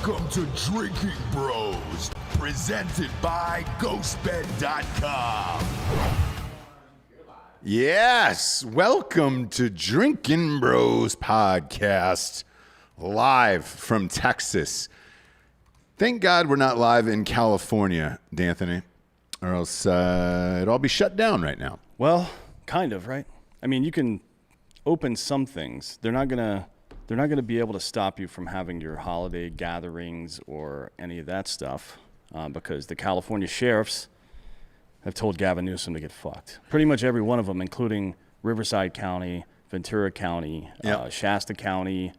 Welcome to Drinkin Bros, presented by GhostBed.com. Yes, welcome to Drinkin Bros podcast, live from Texas. Thank God we're not live in California, D'Anthony, or else it'd all be shut down right now. Well, kind of, right? I mean, you can open some things. They're not gonna be able to stop you from having your holiday gatherings or any of that stuff because the California sheriffs have told Gavin Newsom to get fucked. Pretty much every one of them, including Riverside County, Ventura County, Shasta County,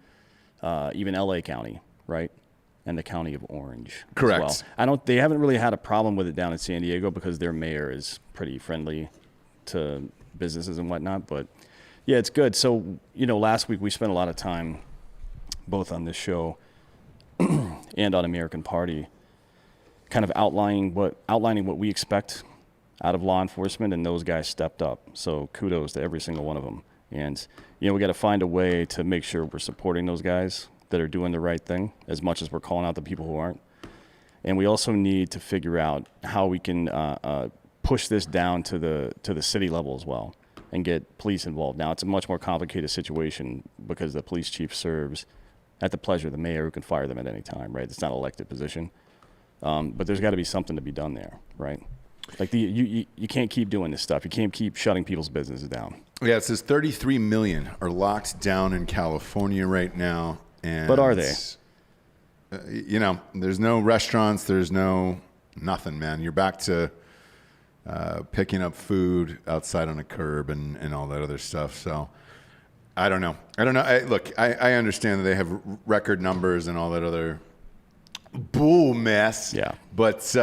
even LA County, right? And the county of Orange. Correct. As well. They haven't really had a problem with it down in San Diego because their mayor is pretty friendly to businesses and whatnot, but yeah, it's good. So, last week we spent a lot of time both on this show and on American Party kind of outlining what we expect out of law enforcement, and those guys stepped up. So kudos to every single one of them. And, we got to find a way to make sure we're supporting those guys that are doing the right thing as much as we're calling out the people who aren't. And we also need to figure out how we can push this down to the city level as well and get police involved. Now, it's a much more complicated situation because the police chief serves at the pleasure of the mayor, who can fire them at any time, right? It's not an elected position. But there's got to be something to be done there, right? Like you can't keep doing this stuff. You can't keep shutting people's businesses down. Yeah, it says 33 million are locked down in California right now. But are they? There's no restaurants. There's nothing, man. You're back to picking up food outside on a curb and all that other stuff. So I don't know. I understand that they have record numbers and all that other bull mess. Yeah. But,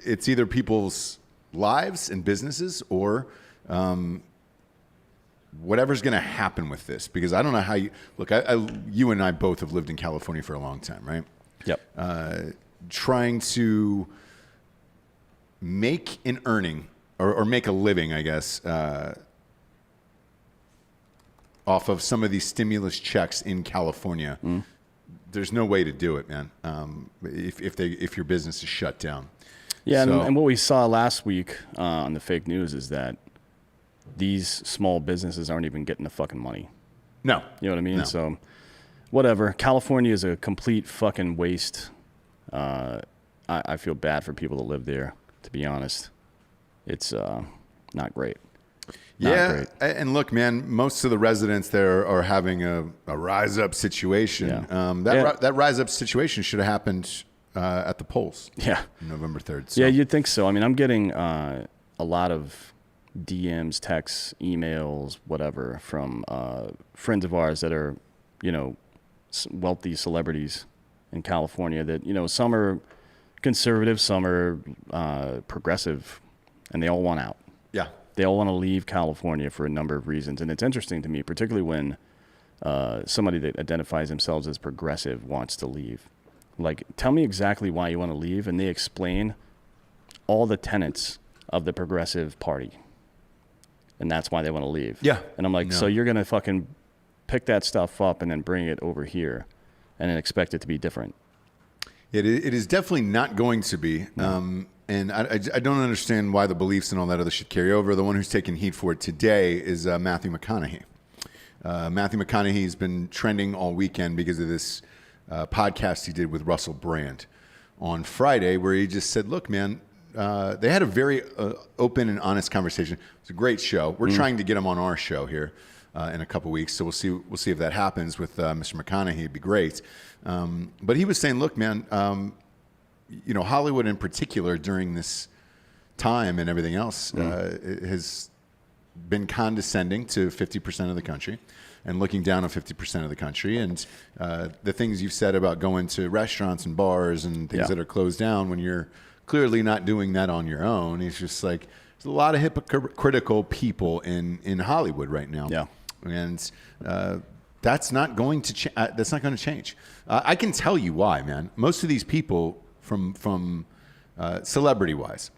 it's either people's lives and businesses or whatever's going to happen with this. Because I don't know how you you and I both have lived in California for a long time, right? Yep. Trying to make an earning or make a living, I guess, off of some of these stimulus checks in California. There's no way to do it, man. If your business is shut down. Yeah, so, and what we saw last week on the fake news is that these small businesses aren't even getting the fucking money. No. You know what I mean? No. So, whatever. California is a complete fucking waste. I feel bad for people that live there, to be honest. It's not great. Great. And look, man, most of the residents there are having a rise up situation. Yeah. That rise up situation should have happened at the polls. Yeah. November 3rd. So. Yeah, you'd think so. I mean, I'm getting a lot of DMs, texts, emails, whatever, from friends of ours that are, wealthy celebrities in California that, some are conservative, some are progressive, and they all want out. Yeah. They all want to leave California for a number of reasons. And it's interesting to me, particularly when somebody that identifies themselves as progressive wants to leave. Like, tell me exactly why you want to leave, and they explain all the tenets of the progressive party. And that's why they want to leave. Yeah. And I'm like, so you're going to fucking pick that stuff up and then bring it over here and then expect it to be different. It is definitely not going to be. No. And I don't understand why the beliefs and all that other shit carry over. The one who's taking heat for it today is Matthew McConaughey. Matthew McConaughey has been trending all weekend because of this podcast he did with Russell Brand on Friday, where he just said, look, man, they had a very open and honest conversation. It's a great show. We're trying to get him on our show here in a couple weeks, so we'll see if that happens with Mr. McConaughey. It'd be great. But he was saying, look, man, Hollywood in particular during this time and everything else has been condescending to 50% of the country and looking down on 50% of the country. And the things you've said about going to restaurants and bars and things that are closed down when you're clearly not doing that on your own. It's just like there's a lot of hypocritical people in Hollywood right now. Yeah. And that's not going to that's not going to change. I can tell you why, man. Most of these people from celebrity wise,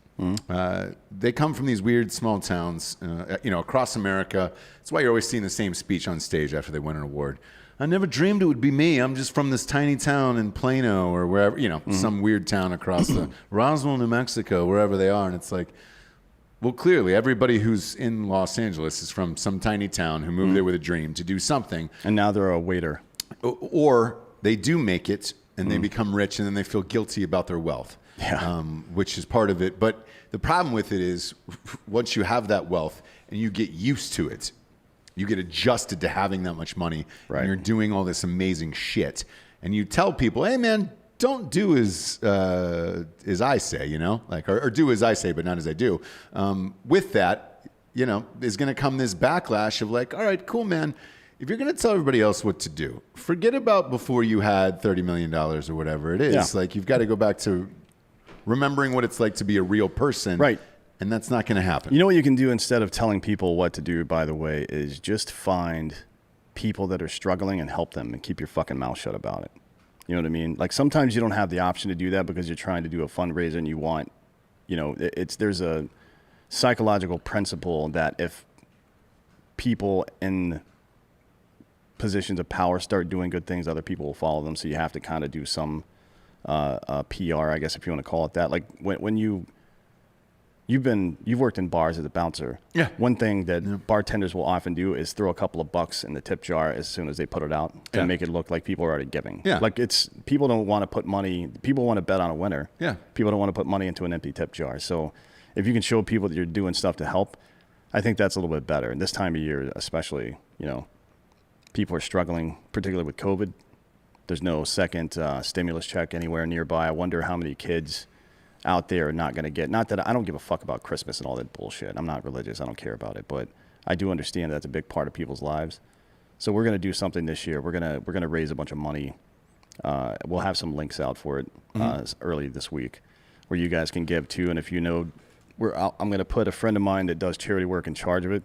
they come from these weird small towns, across America. That's why you're always seeing the same speech on stage after they win an award. I never dreamed it would be me. I'm just from this tiny town in Plano or wherever, some weird town across the Roswell, New Mexico, wherever they are. And it's like, well, clearly everybody who's in Los Angeles is from some tiny town who moved there with a dream to do something. And now they're a waiter. Or they do make it and they become rich and then they feel guilty about their wealth, which is part of it. But the problem with it is once you have that wealth and you get used to it, you get adjusted to having that much money, and you're doing all this amazing shit. And you tell people, hey, man, don't do as I say, or do as I say, but not as I do. With that, is going to come this backlash of like, all right, cool, man. If you're going to tell everybody else what to do, forget about before you had $30 million or whatever it is. Yeah. Like, you've got to go back to remembering what it's like to be a real person. Right. And that's not going to happen. You know what you can do instead of telling people what to do, by the way, is just find people that are struggling and help them and keep your fucking mouth shut about it. You know what I mean? Like sometimes you don't have the option to do that because you're trying to do a fundraiser and you want, there's a psychological principle that if people in positions of power start doing good things, other people will follow them. So you have to kind of do some PR, I guess, if you want to call it that. Like when you've worked in bars as a bouncer. Yeah. One thing that bartenders will often do is throw a couple of bucks in the tip jar as soon as they put it out to make it look like people are already giving. Yeah. Like people don't want to put money. People want to bet on a winner. Yeah. People don't want to put money into an empty tip jar. So if you can show people that you're doing stuff to help, I think that's a little bit better. And this time of year, especially, people are struggling, particularly with COVID. There's no second stimulus check anywhere nearby. I wonder how many kids out there are not going to get, not that I don't give a fuck about Christmas and all that bullshit. I'm not religious. I don't care about it, but I do understand that's a big part of people's lives. So we're going to do something this year. We're going to raise a bunch of money. We'll have some links out for it early this week where you guys can give to. And if I'm going to put a friend of mine that does charity work in charge of it.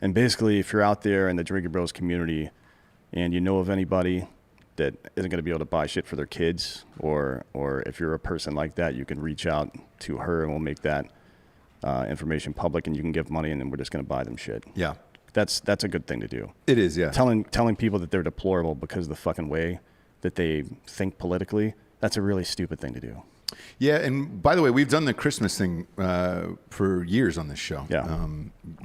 And basically, if you're out there in the Drinkin Bros community and you know of anybody that isn't going to be able to buy shit for their kids, or if you're a person like that, you can reach out to her and we'll make that information public and you can give money and then we're just going to buy them shit. Yeah. That's a good thing to do. It is, yeah. Telling people that they're deplorable because of the fucking way that they think politically, that's a really stupid thing to do. Yeah, and by the way, we've done the Christmas thing for years on this show. Yeah.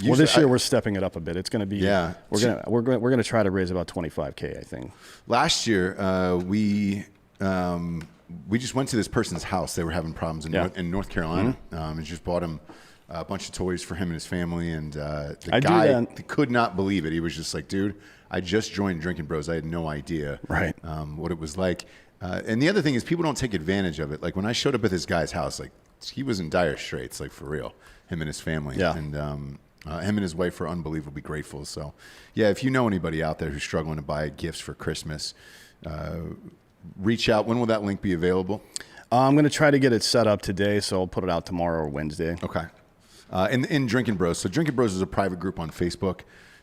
Well, this year we're stepping it up a bit. It's going to be. Yeah. We're going to try to raise about $25,000, I think. Last year we just went to this person's house. They were having problems in North Carolina, and just bought him a bunch of toys for him and his family. And the guy could not believe it. He was just like, "Dude, I just joined Drinkin Bros. I had no idea what it was like." And the other thing is people don't take advantage of it. Like when I showed up at this guy's house, like he was in dire straits, like for real, him and his family. Yeah. And him and his wife are unbelievably grateful. So yeah, if you know anybody out there who's struggling to buy gifts for Christmas, reach out. When will that link be available? I'm going to try to get it set up today. So I'll put it out tomorrow or Wednesday. Okay. In Drinkin Bros. So Drinkin Bros is a private group on Facebook.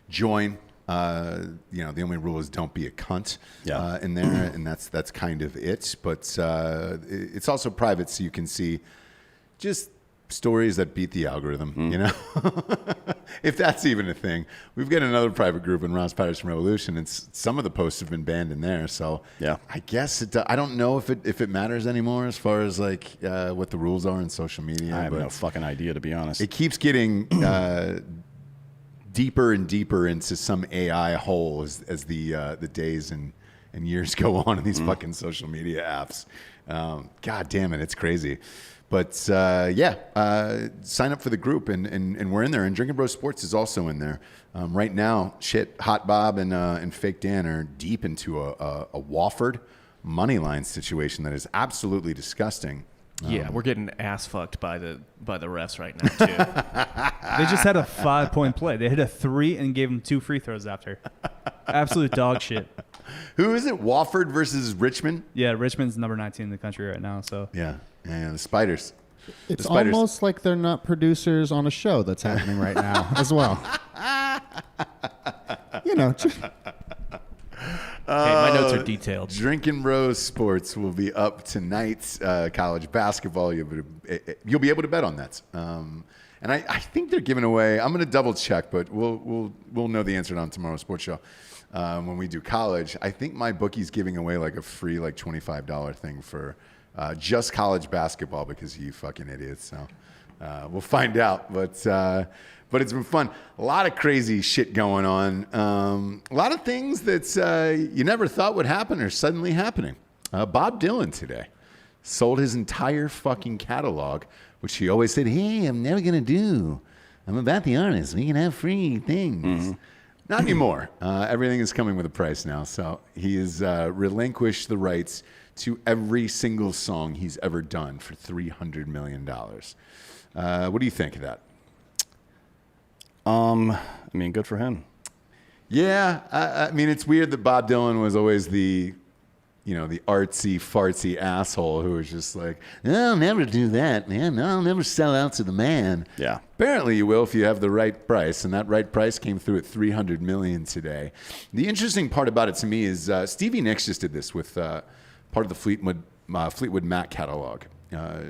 Join. The only rule is don't be a cunt in there, and that's kind of it. But it's also private, so you can see just stories that beat the algorithm, if that's even a thing. We've got another private group in Ross Patterson Revolution, and some of the posts have been banned in there. So I guess I don't know if it matters anymore as far as like what the rules are in social media. I have no fucking idea, to be honest. It keeps getting deeper and deeper into some AI hole as the days and years go on in these fucking social media apps. God damn it, it's crazy. But sign up for the group and we're in there. And Drinkin Bros Sports is also in there. Right now, Hot Bob and Fake Dan are deep into a Wofford money line situation that is absolutely disgusting. Yeah, we're getting ass fucked by the refs right now too. They just had a 5-point play. They hit a 3 and gave them 2 free throws after. Absolute dog shit. Who is it? Wofford versus Richmond? Yeah, Richmond's number 19 in the country right now. So yeah, the Spiders. It's almost like they're not producers on a show that's happening right now as well. My notes are detailed. Drinkin Bros Sports will be up tonight. College basketball. You'll be able to bet on that. And I think they're giving away. I'm going to double check, but we'll know the answer on tomorrow's sports show. when we do college. I think my bookie's giving away like a free like $25 thing for just college basketball because of you fucking idiots. So we'll find out. But it's been fun. A lot of crazy shit going on. A lot of things that you never thought would happen are suddenly happening. Bob Dylan today sold his entire fucking catalog, which he always said, hey, I'm never going to do. I'm about the artist. We can have free things. Mm-hmm. Not anymore. Everything is coming with a price now. So he has relinquished the rights to every single song he's ever done for $300 million. What do you think of that? I mean, good for him. Yeah. I mean, it's weird that Bob Dylan was always the artsy, fartsy asshole who was just like, I'll never do that, man. I'll never sell out to the man. Yeah. Apparently you will if you have the right price, and that right price came through at $300 million today. The interesting part about it to me is Stevie Nicks just did this with part of the Fleetwood Mac catalog.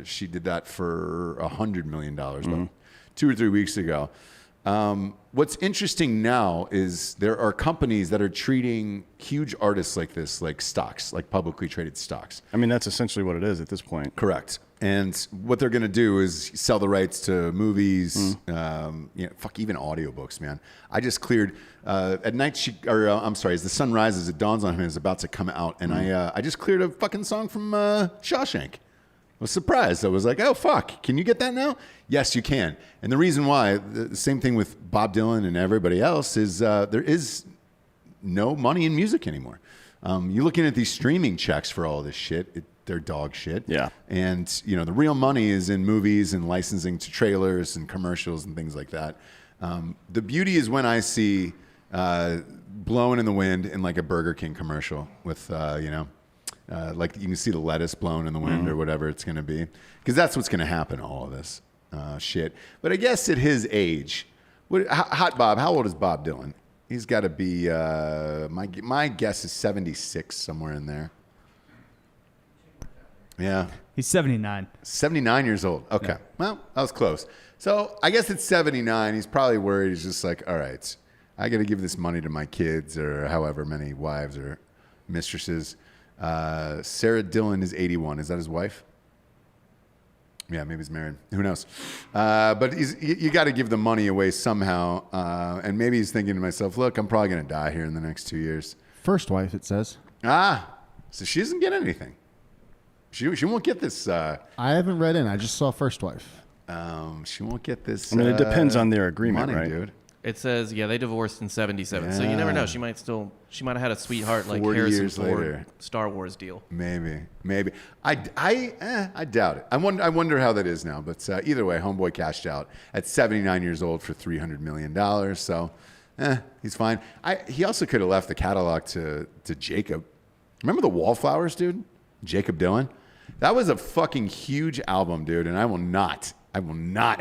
She did that for $100 million about 2 or 3 weeks ago. What's interesting now is there are companies that are treating huge artists like this, like stocks, like publicly traded stocks. I mean, that's essentially what it is at this point. Correct. And what they're going to do is sell the rights to movies, fuck, even audiobooks, man. I just cleared, at night, as the sun rises, it dawns on him it's about to come out. And I just cleared a fucking song from Shawshank. I was surprised. I was like, oh, fuck, can you get that now? Yes, you can. And the reason why, the same thing with Bob Dylan and everybody else, is there is no money in music anymore. You're looking at these streaming checks for all of this shit. They're dog shit. Yeah. And, the real money is in movies and licensing to trailers and commercials and things like that. The beauty is when I see blowing in the wind in like a Burger King commercial with, like you can see the lettuce blown in the wind or whatever it's going to be. Because that's what's going to happen to all of this shit. But I guess at his age, Hot Bob, how old is Bob Dylan? He's got to be, my guess is 76, somewhere in there. Yeah. He's 79. 79 years old. Okay. Yeah. Well, that was close. So I guess at 79, he's probably worried. He's just like, all right, I got to give this money to my kids or however many wives or mistresses. Sarah Dillon is 81. Is that his wife? Yeah, maybe he's married. Who knows? But you got to give the money away somehow. And maybe he's thinking to himself, look, I'm probably going to die here in the next 2 years. First wife, it says. So she doesn't get anything. She won't get this. I haven't read in. I just saw first wife. She won't get this. I mean, it depends on their agreement, money, right? Dude. It says, they divorced in 77. Yeah. So you never know. She might have had a sweetheart like 40 Harrison years Ford later. Star Wars deal. Maybe. I doubt it. I wonder how that is now. But either way, homeboy cashed out at 79 years old for $300 million. So he's fine. He also could have left the catalog to Jacob. Remember the Wallflowers, dude? Jacob Dylan? That was a fucking huge album, dude. And I will not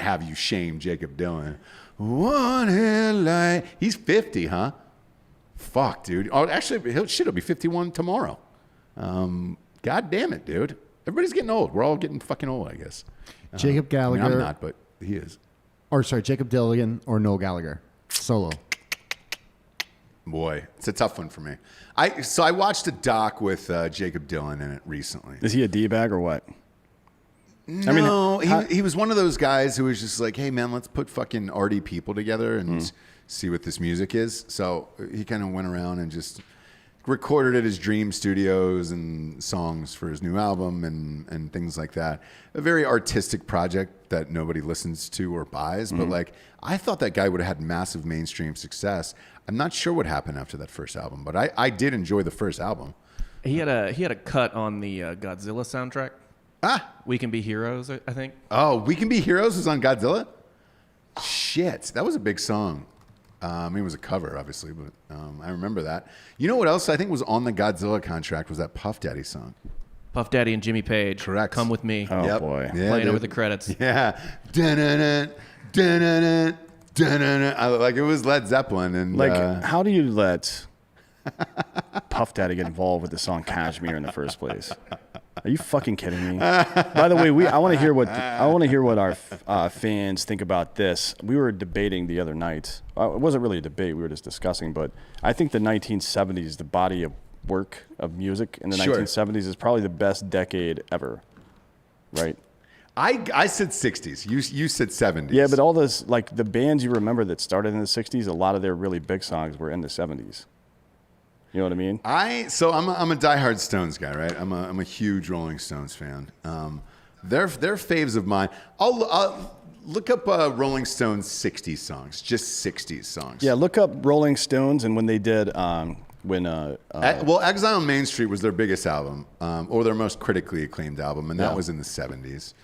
have you shame Jacob Dylan. One headlight. He's 50, huh? Fuck, dude. Oh, actually, he'll be 51 tomorrow. God damn it, dude. Everybody's getting old. We're all getting fucking old, I guess. Jacob Gallagher. I'm not, but he is. Or sorry, Jacob Dylan or Noel Gallagher. Solo. Boy, it's a tough one for me. I watched a doc with Jacob Dylan in it recently. Is he a D-bag or what? No, he was one of those guys who was just like, hey, man, let's put fucking arty people together and see what this music is. So he kind of went around and just recorded at his dream studios and songs for his new album and things like that. A very artistic project that nobody listens to or buys. But like, I thought that guy would have had massive mainstream success. I'm not sure what happened after that first album, but I did enjoy the first album. He had a cut on the Godzilla soundtrack. We Can Be Heroes, I think. Oh, We Can Be Heroes was on Godzilla? Shit, that was a big song. I mean, it was a cover, obviously, but I remember that. You know what else I think was on the Godzilla contract was that Puff Daddy song. Puff Daddy and Jimmy Page. Correct. Come With Me. Oh, boy. Yeah, Playing dude. over the credits. Yeah. Dun-dun-dun, dun-dun-dun, dun-dun-dun. Like it was Led Zeppelin. And How do you let Puff Daddy get involved with the song Kashmir in the first place? Are you fucking kidding me? By the way, I want to hear what our fans think about this. We were debating the other night. It wasn't really a debate. We were just discussing. But I think the 1970s, the body of work of music in the 1970s, is probably the best decade ever. Right? I said 60s. You said 70s. Yeah, but all this, like the bands you remember that started in the 60s, a lot of their really big songs were in the 70s. You know what I mean? I'm a diehard Stones guy, right? I'm a huge Rolling Stones fan. They're faves of mine. I'll look up Rolling Stones 60s songs, just 60s songs. Yeah, look up Rolling Stones and when they did well, Exile on Main Street was their biggest album, or their most critically acclaimed album, and that was in the 70s.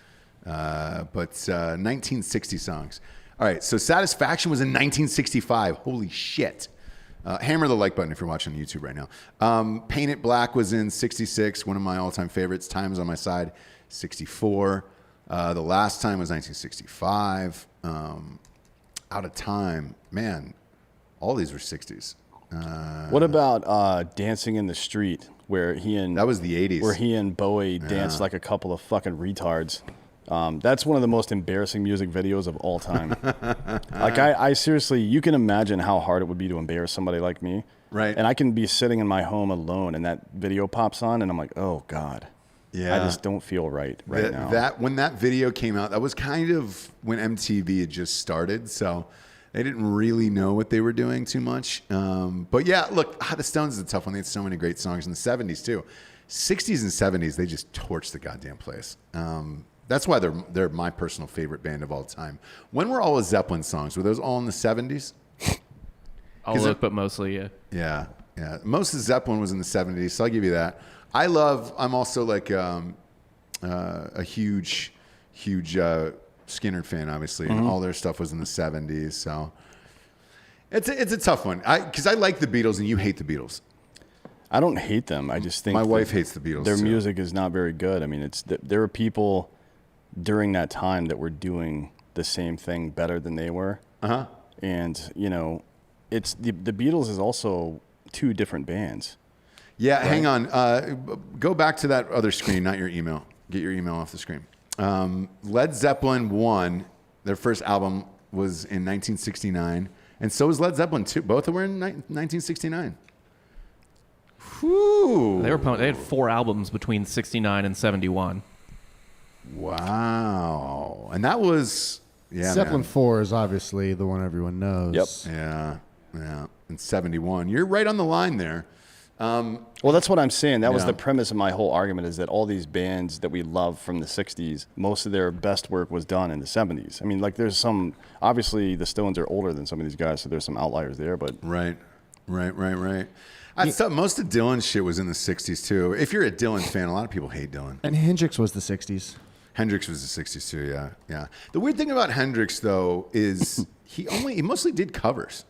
But 1960 songs. All right, so Satisfaction was in 1965. Holy shit. Hammer the like button if you're watching on YouTube right now. Paint It Black was in 66, one of my all-time favorites. Time's on My Side, 64. The Last Time was 1965. Out of Time, man, all these were 60s. What about Dancing in the Street, where that was the 80s. Where he and Bowie danced like a couple of fucking retards. That's one of the most embarrassing music videos of all time. Like I seriously, you can imagine how hard it would be to embarrass somebody like me. Right. And I can be sitting in my home alone and that video pops on and I'm like, oh God. Yeah. I just don't feel right now. When that video came out, that was kind of when MTV had just started. So they didn't really know what they were doing too much. But yeah, look, the Stones is a tough one. They had so many great songs in the 70s too. 60s and 70s, they just torched the goddamn place. That's why they're my personal favorite band of all time. When were all the Zeppelin songs? Were those all in the 70s? I'll look, but mostly, yeah. Yeah. Most of Zeppelin was in the 70s, so I'll give you that. I'm also like a huge Skinner fan, obviously, and all their stuff was in the 70s. So it's a tough one. Because I like the Beatles and you hate the Beatles. I don't hate them. I just think my wife hates the Beatles. Their too. music is not very good. I mean, there were people during that time that were doing the same thing better than they were. Uh-huh. And, it's the Beatles is also two different bands. Yeah, right? Hang on. Go back to that other screen, not your email. Get your email off the screen. Led Zeppelin 1, their first album was in 1969, and so was Led Zeppelin 2. Both were in 1969. Whew. They had 4 albums between 69 and 71. Wow. And that was... Yeah, Zeppelin 4 is obviously the one everyone knows. Yep. Yeah. And 71. You're right on the line there. Well, that's what I'm saying. That was the premise of my whole argument, is that all these bands that we love from the 60s, most of their best work was done in the 70s. I mean, like there's some... Obviously, the Stones are older than some of these guys, so there's some outliers there, but... Right. Most of Dylan's shit was in the 60s, too. If you're a Dylan fan, a lot of people hate Dylan. And Hendrix was the 60s. Hendrix was the 60s, too, yeah. The weird thing about Hendrix, though, is he mostly did covers.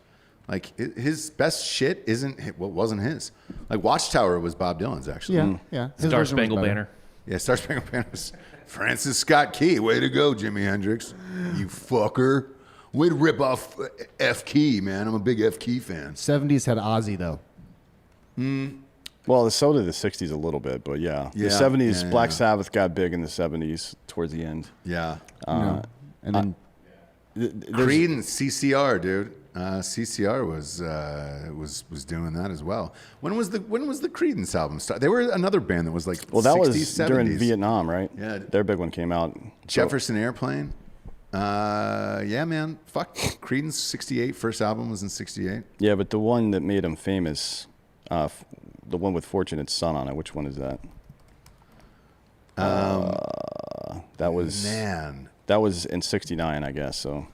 Like, his best shit wasn't his. Like, Watchtower was Bob Dylan's, actually. Yeah. Star Spangled Banner. Yeah, Star Spangled Banner was Francis Scott Key. Way to go, Jimi Hendrix. You fucker. Way to rip off F Key, man. I'm a big F Key fan. 70s had Ozzy, though. Well, so did the 60s a little bit, but yeah. The 70s, Black Sabbath got big in the 70s towards the end. Yeah. And then Creed and CCR, dude. CCR was doing that as well. When was the Creedence album start? They were another band that was like that 60s, was 70s. During Vietnam, right? Yeah. Their big one came out. Jefferson Airplane. Yeah, man. Fuck. Creedence 68. First album was in 68. Yeah, but the one that made him famous, the one with Fortunate Son on it, which one is that? That was in 69, I guess, so.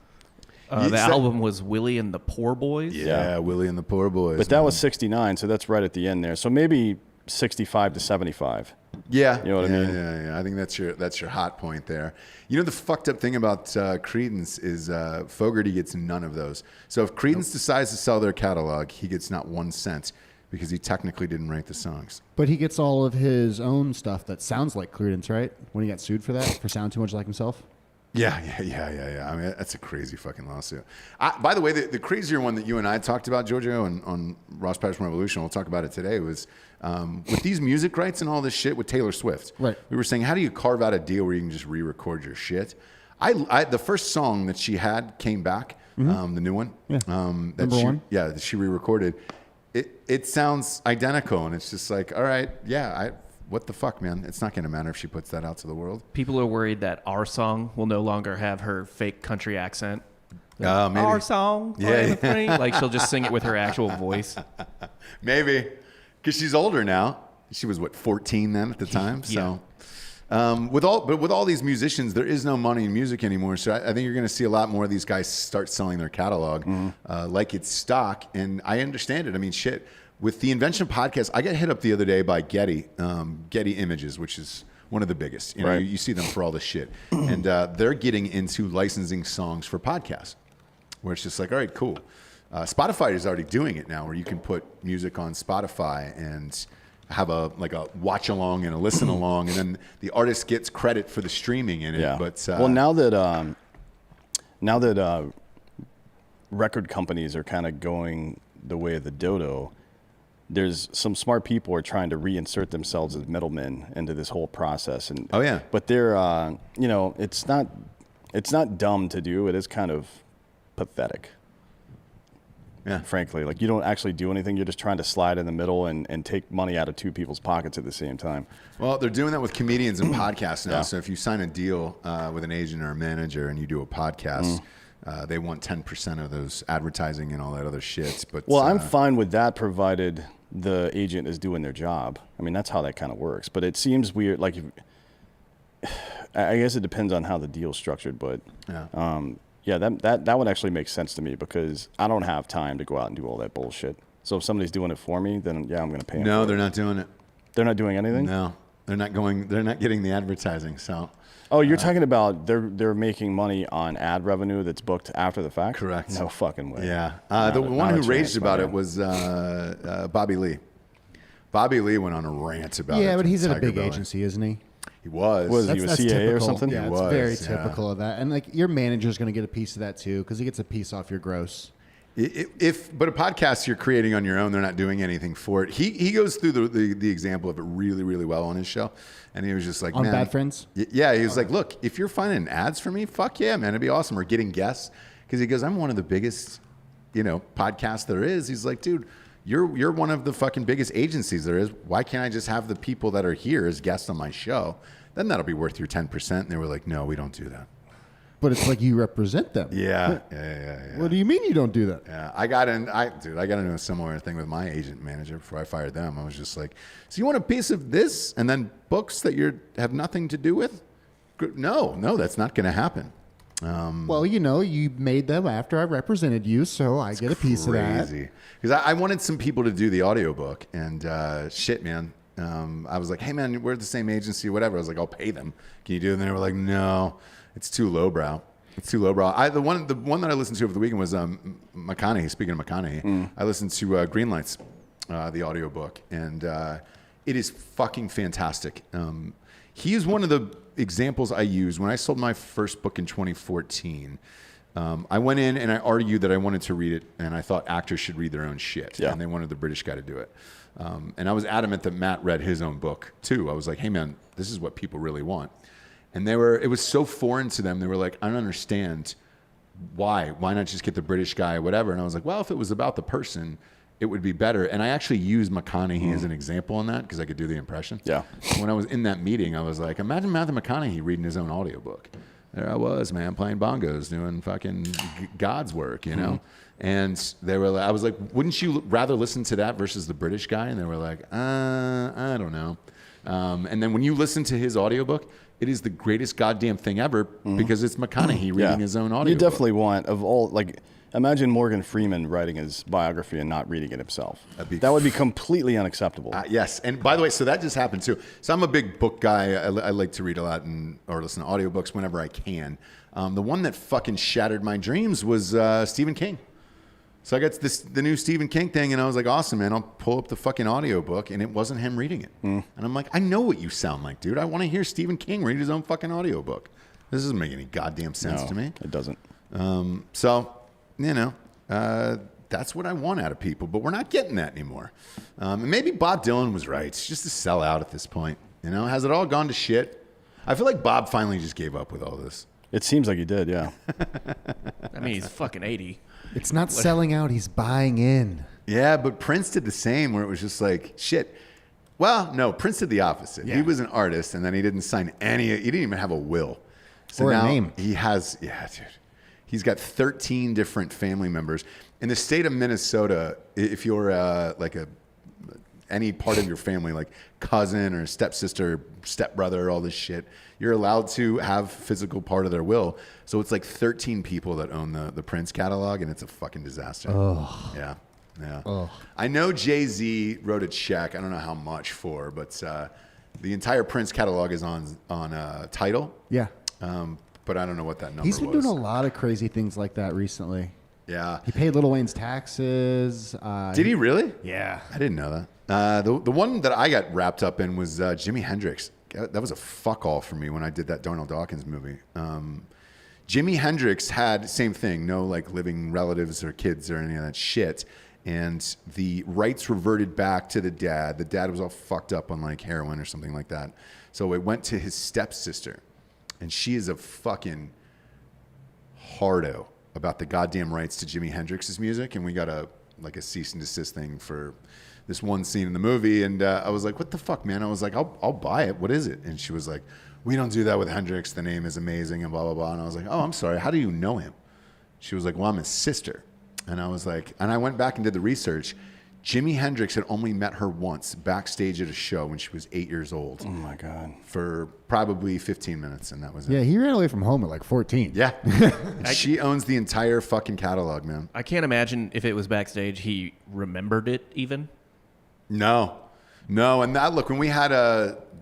The album was Willie and the Poor Boys. Yeah, Willie and the Poor Boys. But that was 69, so that's right at the end there. So maybe 65 to 75. Yeah. You know what I mean? Yeah. I think that's your hot point there. You know, the fucked up thing about Creedence is Fogerty gets none of those. So if Creedence decides to sell their catalog, he gets not 1 cent because he technically didn't write the songs. But he gets all of his own stuff that sounds like Creedence, right? When he got sued for that, for sounding too much like himself? Yeah. I mean, that's a crazy fucking lawsuit. By the way, the crazier one that you and I talked about, Giorgio, on Ross Patterson Revolution, we'll talk about it today, was with these music rights and all this shit with Taylor Swift. Right. We were saying, how do you carve out a deal where you can just re-record your shit? The first song that she had came back, the new one. Yeah. Number one. Yeah, that she re-recorded. It sounds identical, and it's just like, all right, what the fuck, man? It's not going to matter if she puts that out to the world. People are worried that our song will no longer have her fake country accent. Maybe. Our song, Yeah. like she'll just sing it with her actual voice. Maybe, because she's older now. She was 14 then at the time. Yeah. So, with all these musicians, there is no money in music anymore. So I think you're going to see a lot more of these guys start selling their catalog like it's stock. And I understand it. I mean, shit. With the invention of podcasts, I got hit up the other day by Getty Images, which is one of the biggest. You know, Right. you see them for all this shit, and they're getting into licensing songs for podcasts, where it's just like, all right, cool. Spotify is already doing it now, where you can put music on Spotify and have a watch along and a listen along, and then the artist gets credit for the streaming in it. Yeah. But well, now that record companies are kind of going the way of the dodo, there's some smart people are trying to reinsert themselves as middlemen into this whole process. And Oh, yeah. but they're it's not dumb to do. It is kind of pathetic. yeah, Frankly, like you don't actually do anything. You're just trying to slide in the middle and take money out of two people's pockets at the same time. well, they're doing that with comedians and podcasts now. Yeah. So if you sign a deal with an agent or a manager and you do a podcast, they want 10% of those advertising and all that other shit. But Well, I'm fine with that, provided the agent is doing their job. I mean, that's how that kind of works. But it seems weird. Like, I guess it depends on how the deal's structured. But yeah. that would actually make sense to me, because I don't have time to go out and do all that bullshit. So if somebody's doing it for me, then I'm going to pay them. No, for they're it. not doing it. They're not doing anything. No, they're not going. They're not getting the advertising. So Oh, you're talking about they're making money on ad revenue that's booked after the fact? Correct. No fucking way. yeah, Not the a- one not a who raged chance, about my it man. was Bobby Lee. Bobby Lee went on a rant about it. Yeah, but from he's at a Tiger big Belly. agency, isn't he? He was. Was he was CAA or typical. something? Yeah, He it's was, very yeah. typical of that. And like your manager's going to get a piece of that too, because he gets a piece off your gross. But a podcast you're creating on your own, they're not doing anything for it. He goes through the example of it really, really well on his show. And he was just like, On man, Bad Friends? Yeah, he was like, look, if you're finding ads for me, fuck yeah, man, it'd be awesome. Or getting guests. Because he goes, I'm one of the biggest, podcasts there is. He's like, dude, you're one of the fucking biggest agencies there is. Why can't I just have the people that are here as guests on my show? Then that'll be worth your 10%. And they were like, no, we don't do that. But it's like you represent them. Yeah. What do you mean you don't do that? Yeah, I got into a similar thing with my agent manager before I fired them. I was just like, so you want a piece of this and then books that you have nothing to do with? No, that's not going to happen. Well, you made them after I represented you, so I get a piece of that. Crazy. Because I wanted some people to do the audiobook, and shit, man. I was like, hey, man, we're the same agency, whatever. I was like, I'll pay them. Can you do it? And they were like, no, it's too lowbrow. It's too lowbrow. The one that I listened to over the weekend was McConaughey. Speaking of McConaughey, I listened to Green Lights, the audiobook, and it is fucking fantastic. He is one of the examples I used when I sold my first book in 2014. I went in and I argued that I wanted to read it, and I thought actors should read their own shit, Yeah. and they wanted the British guy to do it. And I was adamant that Matt read his own book too. I was like, hey man, this is what people really want. And it was so foreign to them. They were like, I don't understand why not just get the British guy, whatever. And I was like, well, if it was about the person, it would be better. And I actually used McConaughey as an example in that because I could do the impression. Yeah. When I was in that meeting, I was like, imagine Matthew McConaughey reading his own audiobook. There I was, man, playing bongos, doing fucking God's work, And they were like, I was like, wouldn't you rather listen to that versus the British guy? And they were like, I don't know. And then when you listen to his audiobook, it is the greatest goddamn thing ever because it's McConaughey reading his own audiobook. You definitely want, of all, like, imagine Morgan Freeman writing his biography and not reading it himself. That would be completely unacceptable. Yes. And by the way, so that just happened too. So I'm a big book guy. I like to read a lot or listen to audiobooks whenever I can. The one that fucking shattered my dreams was Stephen King. So I got the new Stephen King thing, and I was like, awesome, man. I'll pull up the fucking audiobook, and it wasn't him reading it. And I'm like, I know what you sound like, dude. I want to hear Stephen King read his own fucking audiobook. This doesn't make any goddamn sense to me. It doesn't. So, that's what I want out of people, but we're not getting that anymore. And maybe Bob Dylan was right. It's just a sellout at this point. Has it all gone to shit? I feel like Bob finally just gave up with all this. It seems like he did, yeah. I mean, he's fucking 80. It's not selling out. He's buying in. Yeah, but Prince did the same where it was just like, shit. Well, no, Prince did the opposite. Yeah. He was an artist, and then he didn't sign he didn't even have a will. So Or a now name. He has, dude. He's got 13 different family members. In the state of Minnesota, if you're any part of your family, like cousin or stepsister, stepbrother, all this shit, you're allowed to have physical part of their will. So it's like 13 people that own the Prince catalog, and it's a fucking disaster. Oh. Yeah. Oh. I know Jay-Z wrote a check. I don't know how much for, but the entire Prince catalog is on Tidal. Yeah. But I don't know what that number He's been was. doing a lot of crazy things like that recently. Yeah. He paid Lil Wayne's taxes. Did he really? Yeah. I didn't know that. The one that I got wrapped up in was Jimi Hendrix. That was a fuck all for me when I did that Darnell Dawkins movie. Jimi Hendrix had same thing, no like living relatives or kids or any of that shit. And the rights reverted back to the dad. The dad was all fucked up on like heroin or something like that. So it went to his stepsister. And she is a fucking hardo about the goddamn rights to Jimi Hendrix's music. And we got a cease and desist thing for this one scene in the movie. And I was like, what the fuck, man? I was like, I'll buy it. What is it? And she was like, we don't do that with Hendrix. The name is amazing and blah, blah, blah. And I was like, oh, I'm sorry. How do you know him? She was like, well, I'm his sister. And I was like, and I went back and did the research. Jimi Hendrix had only met her once backstage at a show when she was 8 years old. Oh, my God. For probably 15 minutes, and that was it. Yeah, he ran away from home at like 14. Yeah. She owns the entire fucking catalog, man. I can't imagine if it was backstage, he remembered it even. No. And that, look, when we had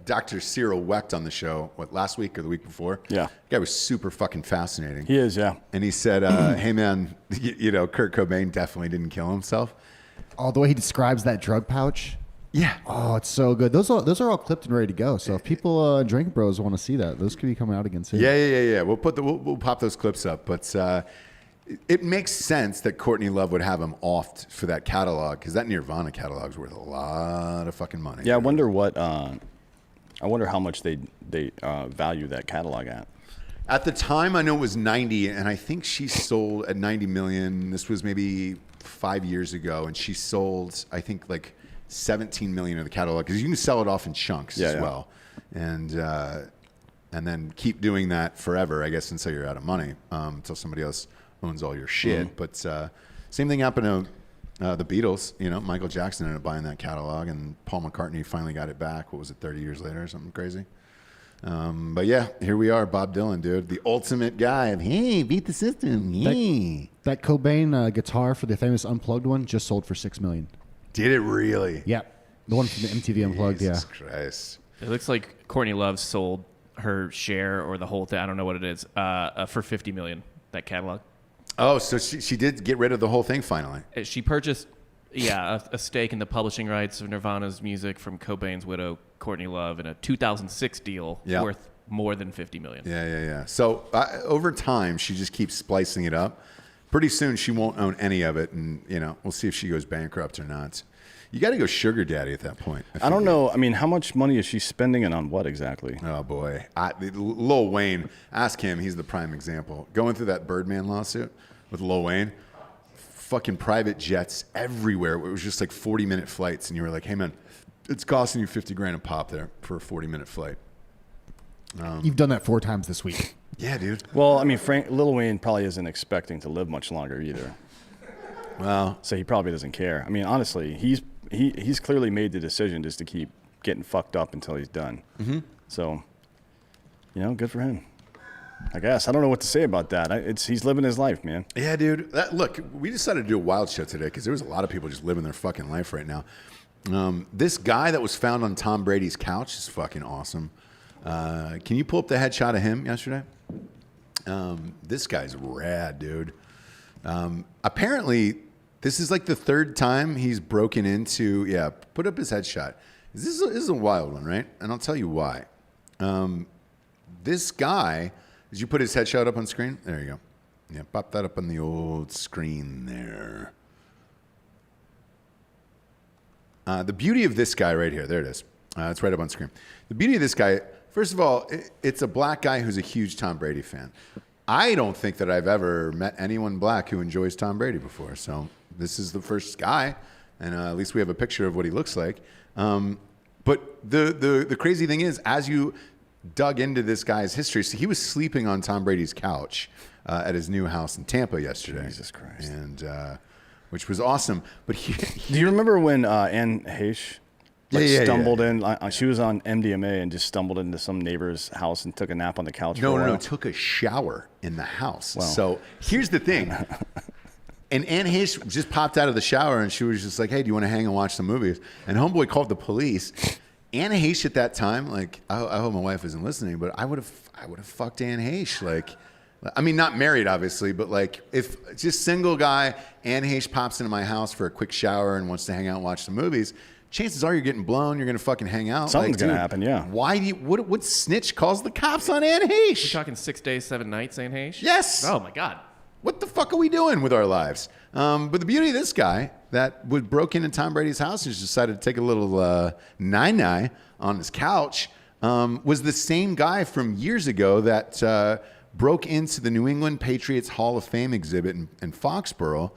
Dr. Cyril Wecht on the show, last week or the week before? Yeah. The guy was super fucking fascinating. He is, yeah. And he said, hey, man, Kurt Cobain definitely didn't kill himself. Oh, the way he describes that drug pouch. Yeah. Oh, it's so good. Those are all clipped and ready to go. So if people Drinkin Bros want to see that, those could be coming out again soon. Yeah. We'll pop those clips up, but it makes sense that Courtney Love would have him offed for that catalog because that Nirvana catalog's worth a lot of fucking money. Yeah, I wonder how much they value that catalog at. At the time, I know it was 90, and I think she sold at 90 million. This was maybe 5 years ago, and she sold, I think, like 17 million of the catalog because you can sell it off in chunks as well, and then keep doing that forever, I guess, until you're out of money, until somebody else owns all your shit. But same thing happened to the Beatles. Michael Jackson ended up buying that catalog, and Paul McCartney finally got it back. What was it, 30 years later or something crazy? But yeah, here we are, Bob Dylan, dude, the ultimate guy of, hey, beat the system. Hey. That Cobain guitar for the famous Unplugged one just sold for $6 million. Did it really? Yep. The one from the MTV Unplugged, Jesus Christ. It looks like Courtney Love sold her share or the whole thing. I don't know what it is for $50 million. That catalog. Oh, so she did get rid of the whole thing finally. She purchased, a stake in the publishing rights of Nirvana's music from Cobain's widow, Courtney Love, in a 2006 deal worth more than $50 million. Yeah. So over time, she just keeps splicing it up. Pretty soon, she won't own any of it, and we'll see if she goes bankrupt or not. You got to go sugar daddy at that point. I don't know. I mean, how much money is she spending and on what exactly? Oh boy, Lil Wayne. Ask him. He's the prime example. Going through that Birdman lawsuit with Lil Wayne, fucking private jets everywhere. It was just like 40-minute flights, and you were like, "Hey man, it's costing you $50,000 a pop there for a 40-minute flight." You've done that 4 times this week. Yeah, dude. Well, I mean, Lil Wayne probably isn't expecting to live much longer either. Well, so he probably doesn't care. I mean, honestly, he's clearly made the decision just to keep getting fucked up until he's done. Mm-hmm. So, good for him. I guess I don't know what to say about that. He's living his life, man. Yeah, dude. Look, we decided to do a wild show today because there was a lot of people just living their fucking life right now. This guy that was found on Tom Brady's couch is fucking awesome. Can you pull up the headshot of him yesterday? This guy's rad, dude. Apparently, this is like the 3rd time he's broken into. Yeah, put up his headshot. This is a wild one, right? And I'll tell you why. This guy Did you put his headshot up on screen? There you go. Yeah, pop that up on the old screen there. The beauty of this guy right here, there it is. It's right up on screen. The beauty of this guy, first of all, it's a black guy who's a huge Tom Brady fan. I don't think that I've ever met anyone black who enjoys Tom Brady before. So this is the first guy, and at least we have a picture of what he looks like. But the crazy thing is, as you dug into this guy's history, so he was sleeping on Tom Brady's couch at his new house in Tampa yesterday. Jesus Christ. And which was awesome. But do you remember when Anne Heche stumbled in? She was on MDMA and just stumbled into some neighbor's house and took a nap on the couch. No, took a shower in the house. Wow. So here's the thing. And Anne Heche just popped out of the shower and she was just like, hey, do you want to hang and watch some movies? And homeboy called the police. Anne Heche at that time, like, I hope my wife isn't listening, but I would have fucked Anne Heche. Like, I mean, not married, obviously, but like, if just single guy, Anne Heche pops into my house for a quick shower and wants to hang out and watch some movies, chances are you're getting blown. You're going to fucking hang out. Something's going to happen, yeah. Why do you, what snitch calls the cops on Anne Heche? You're talking 6 days, 7 nights, Anne Heche? Yes. Oh, my God. What the fuck are we doing with our lives? But the beauty of this guy that broke into Tom Brady's house and just decided to take a little nine on his couch was the same guy from years ago that broke into the New England Patriots Hall of Fame exhibit in Foxborough,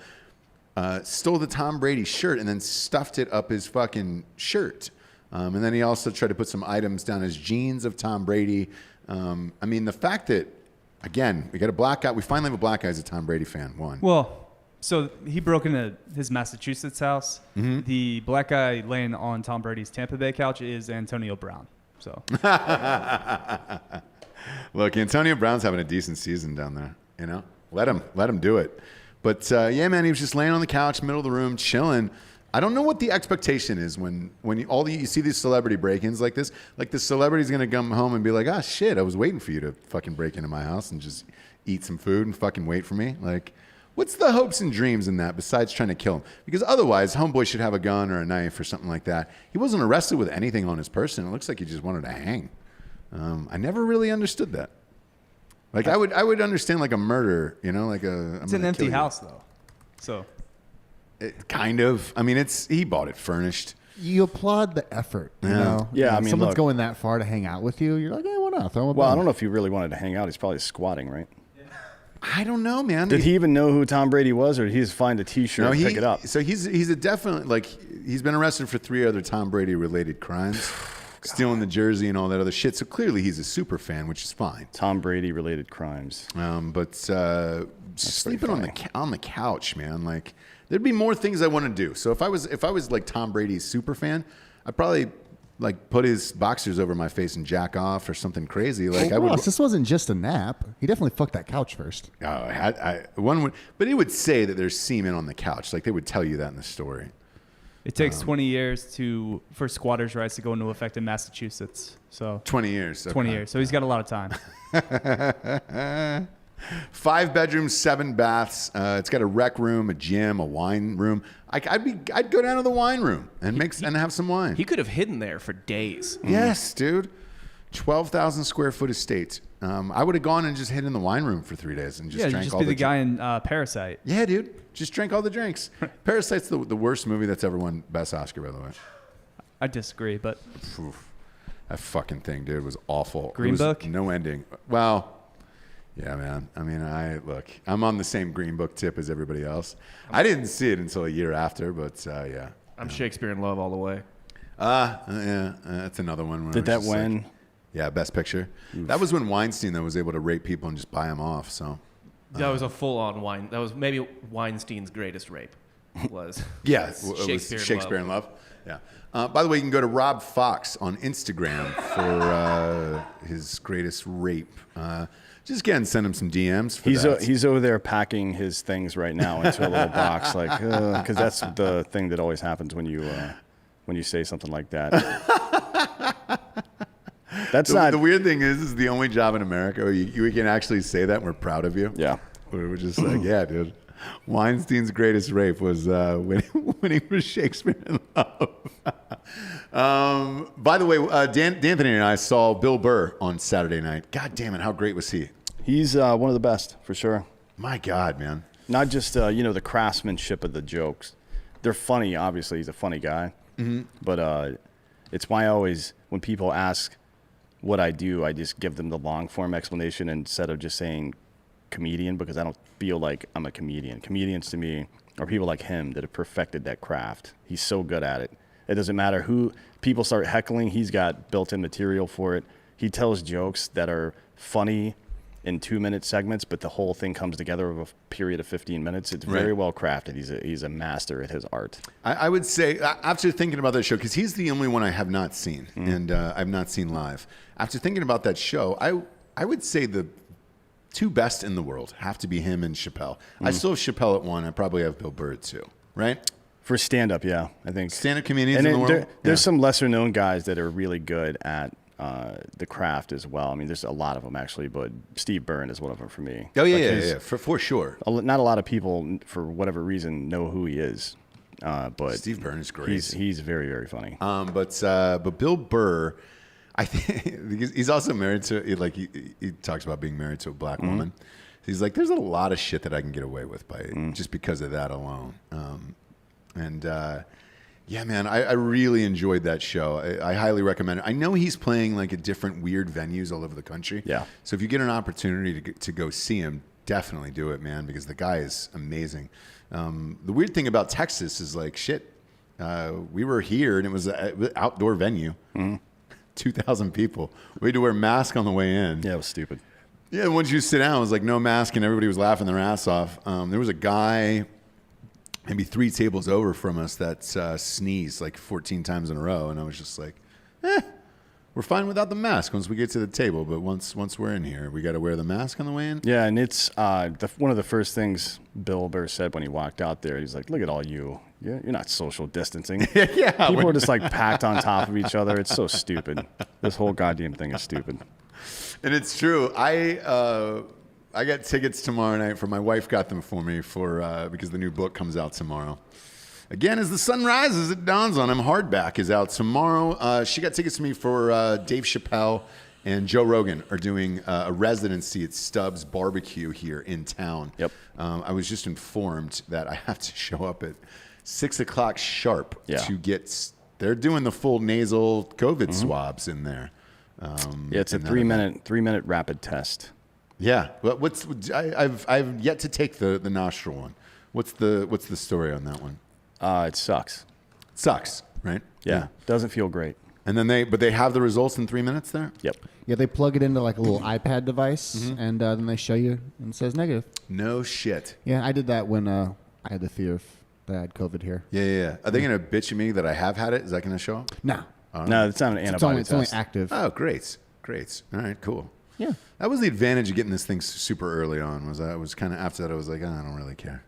stole the Tom Brady shirt, and then stuffed it up his fucking shirt. And then he also tried to put some items down his jeans of Tom Brady. I mean, the fact that, again, we got a black guy. We finally have a black guy who's a Tom Brady fan. One. Well, so he broke into his Massachusetts house. Mm-hmm. The black guy laying on Tom Brady's Tampa Bay couch is Antonio Brown. So, look, Antonio Brown's having a decent season down there. You know, let him do it. But yeah, man, he was just laying on the couch, middle of the room, chilling. I don't know what the expectation is when you see these celebrity break-ins like this. Like, the celebrity's going to come home and be like, ah, shit, I was waiting for you to fucking break into my house and just eat some food and fucking wait for me. Like, what's the hopes and dreams in that besides trying to kill him? Because otherwise, homeboy should have a gun or a knife or something like that. He wasn't arrested with anything on his person. It looks like he just wanted to hang. I never really understood that. Like, I would understand like a murder, you know, like it's an empty house though, so. Kind of. I mean, he bought it furnished. You applaud the effort, you know? Yeah, I mean, someone's going that far to hang out with you. You're like, hey, why not? Throw him a Well, I bone. don't know if he really wanted to hang out. He's probably squatting, right? I don't know, man. Did he even know who Tom Brady was, or did he just find a T-shirt and pick it up? So he's a definite, like, he's been arrested for 3 other Tom Brady related crimes, stealing the jersey and all that other shit. So clearly he's a super fan, which is fine. Tom Brady related crimes. But sleeping on the couch, man, like, there'd be more things I want to do. So if I was like Tom Brady's super fan, I'd probably like put his boxers over my face and jack off or something crazy. Like, well, Ross, this wasn't just a nap. He definitely fucked that couch first. But he would say that there's semen on the couch. Like, they would tell you that in the story. It takes 20 years for squatters' rights to go into effect in Massachusetts. So 20 years. Okay. 20 years. So he's got a lot of time. 5 bedrooms, 7 baths. It's got a rec room, a gym, a wine room. I'd go down to the wine room and have some wine. He could have hidden there for days. Yes, dude. 12,000 square foot estate. I would have gone and just hid in the wine room for 3 days and just drank just all be the guy in Parasite. Yeah, dude. Just drank all the drinks. Parasite's the worst movie that's ever won Best Oscar, by the way. I disagree, but oof, that fucking thing, dude, was awful. Green Book? No ending. Well, yeah, man. I mean, I'm on the same Green Book tip as everybody else. I didn't see it until a year after, but yeah. I'm Shakespeare in Love all the way. Yeah, that's another one. Did that win? Like, yeah, Best Picture. Oof. That was when Weinstein was able to rape people and just buy them off. So that was a full-on wine. That was maybe Weinstein's greatest rape. Was Shakespeare in Love. Yeah. By the way, you can go to Rob Fox on Instagram for his greatest rape. Just again, send him some DMs. He's over there packing his things right now into a little box, like because that's the thing that always happens when you say something like that. The weird thing is the only job in America where you can actually say that and we're proud of you. Yeah, we're just like, yeah, dude. Weinstein's greatest rape was winning for Shakespeare in Love. By the way, D'Anthony and I saw Bill Burr on Saturday night. God damn it, how great was he? He's one of the best for sure. My God, man. Not just the craftsmanship of the jokes. They're funny. Obviously, he's a funny guy. But it's why I always, when people ask what I do, I just give them the long form explanation instead of just saying comedian, because I don't feel like I'm a comedian. Comedians to me are people like him that have perfected that craft. He's so good at it. It doesn't matter who people start heckling. He's got built-in material for it. He tells jokes that are funny in 2-minute segments, but the whole thing comes together over a period of 15 minutes. It's very well crafted. He's a master at his art. I would say, after thinking about that show, because he's the only one I have not seen, and I've not seen live. After thinking about that show, I would say the two best in the world have to be him and Chappelle. I still have Chappelle at 1. I probably have Bill Burr at 2, right? For stand-up, yeah, I think. Stand-up comedians and in the world? There's some lesser-known guys that are really good at the craft as well. I mean, there's a lot of them actually, but Steve Byrne is one of them for me. Oh yeah, for sure. Not a lot of people, for whatever reason, know who he is. But Steve Byrne is great. He's very, very funny. But Bill Burr, I think he's also married to, like, he talks about being married to a black woman. He's like, there's a lot of shit that I can get away with by just because of that alone. Yeah, man, I really enjoyed that show. I highly recommend it. I know he's playing like at different weird venues all over the country. Yeah. So if you get an opportunity to go see him, definitely do it, man, because the guy is amazing. The weird thing about Texas is like, shit, we were here and it was an outdoor venue, 2,000 people. We had to wear masks on the way in. Yeah, it was stupid. Yeah, once you sit down, it was like no mask and everybody was laughing their ass off. There was a guy maybe 3 tables over from us that sneezed like 14 times in a row, and I was just like, we're fine without the mask once we get to the table, but once we're in here, we got to wear the mask on the way in. Yeah, and it's one of the first things Bill Burr said when he walked out there. He's like, look at all you. You're not social distancing. Yeah. People are just like packed on top of each other. It's so stupid. This whole goddamn thing is stupid. And it's true. I got tickets tomorrow night. My wife got them for me because the new book comes out tomorrow. Again, as the sun rises, it dawns on him. Hardback is out tomorrow. She got tickets to me for Dave Chappelle and Joe Rogan are doing a residency at Stubbs Barbecue here in town. Yep. I was just informed that I have to show up at 6 o'clock sharp to get. They're doing the full nasal COVID swabs in there. Yeah, it's a 3-minute rapid test. Yeah, but I've yet to take the nostril one. What's the story on that one? It sucks. Sucks, right? Yeah, doesn't feel great. And then they have the results in 3 minutes there. Yep. Yeah, they plug it into like a little iPad device, and then they show you, and it says negative. No shit. Yeah, I did that when I had the fear that I had COVID here. Yeah. Are they gonna bitch at me that I have had it? Is that gonna show up? No. No, it's not an antibody It's only test. active. Oh, great. All right, cool. Yeah. That was the advantage of getting this thing super early on. I was kind of after that. I was like, I don't really care.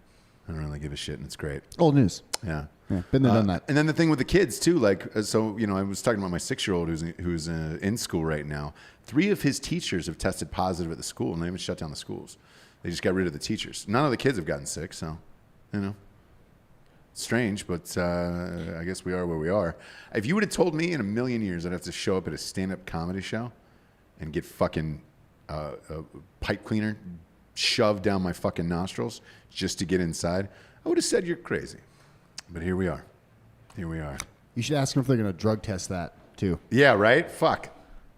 I don't really give a shit, and it's great. Old news. Yeah. Been there, done that. And then the thing with the kids too, like, so I was talking about my 6-year-old who's in school right now. 3 of his teachers have tested positive at the school, and they haven't shut down the schools. They just got rid of the teachers. None of the kids have gotten sick, so strange, but I guess we are where we are. If you would have told me in a million years I'd have to show up at a stand-up comedy show and get fucking a pipe cleaner shoved down my fucking nostrils just to get inside, I would have said you're crazy. But here we are. You should ask them if they're going to drug test that too. Yeah, right? Fuck.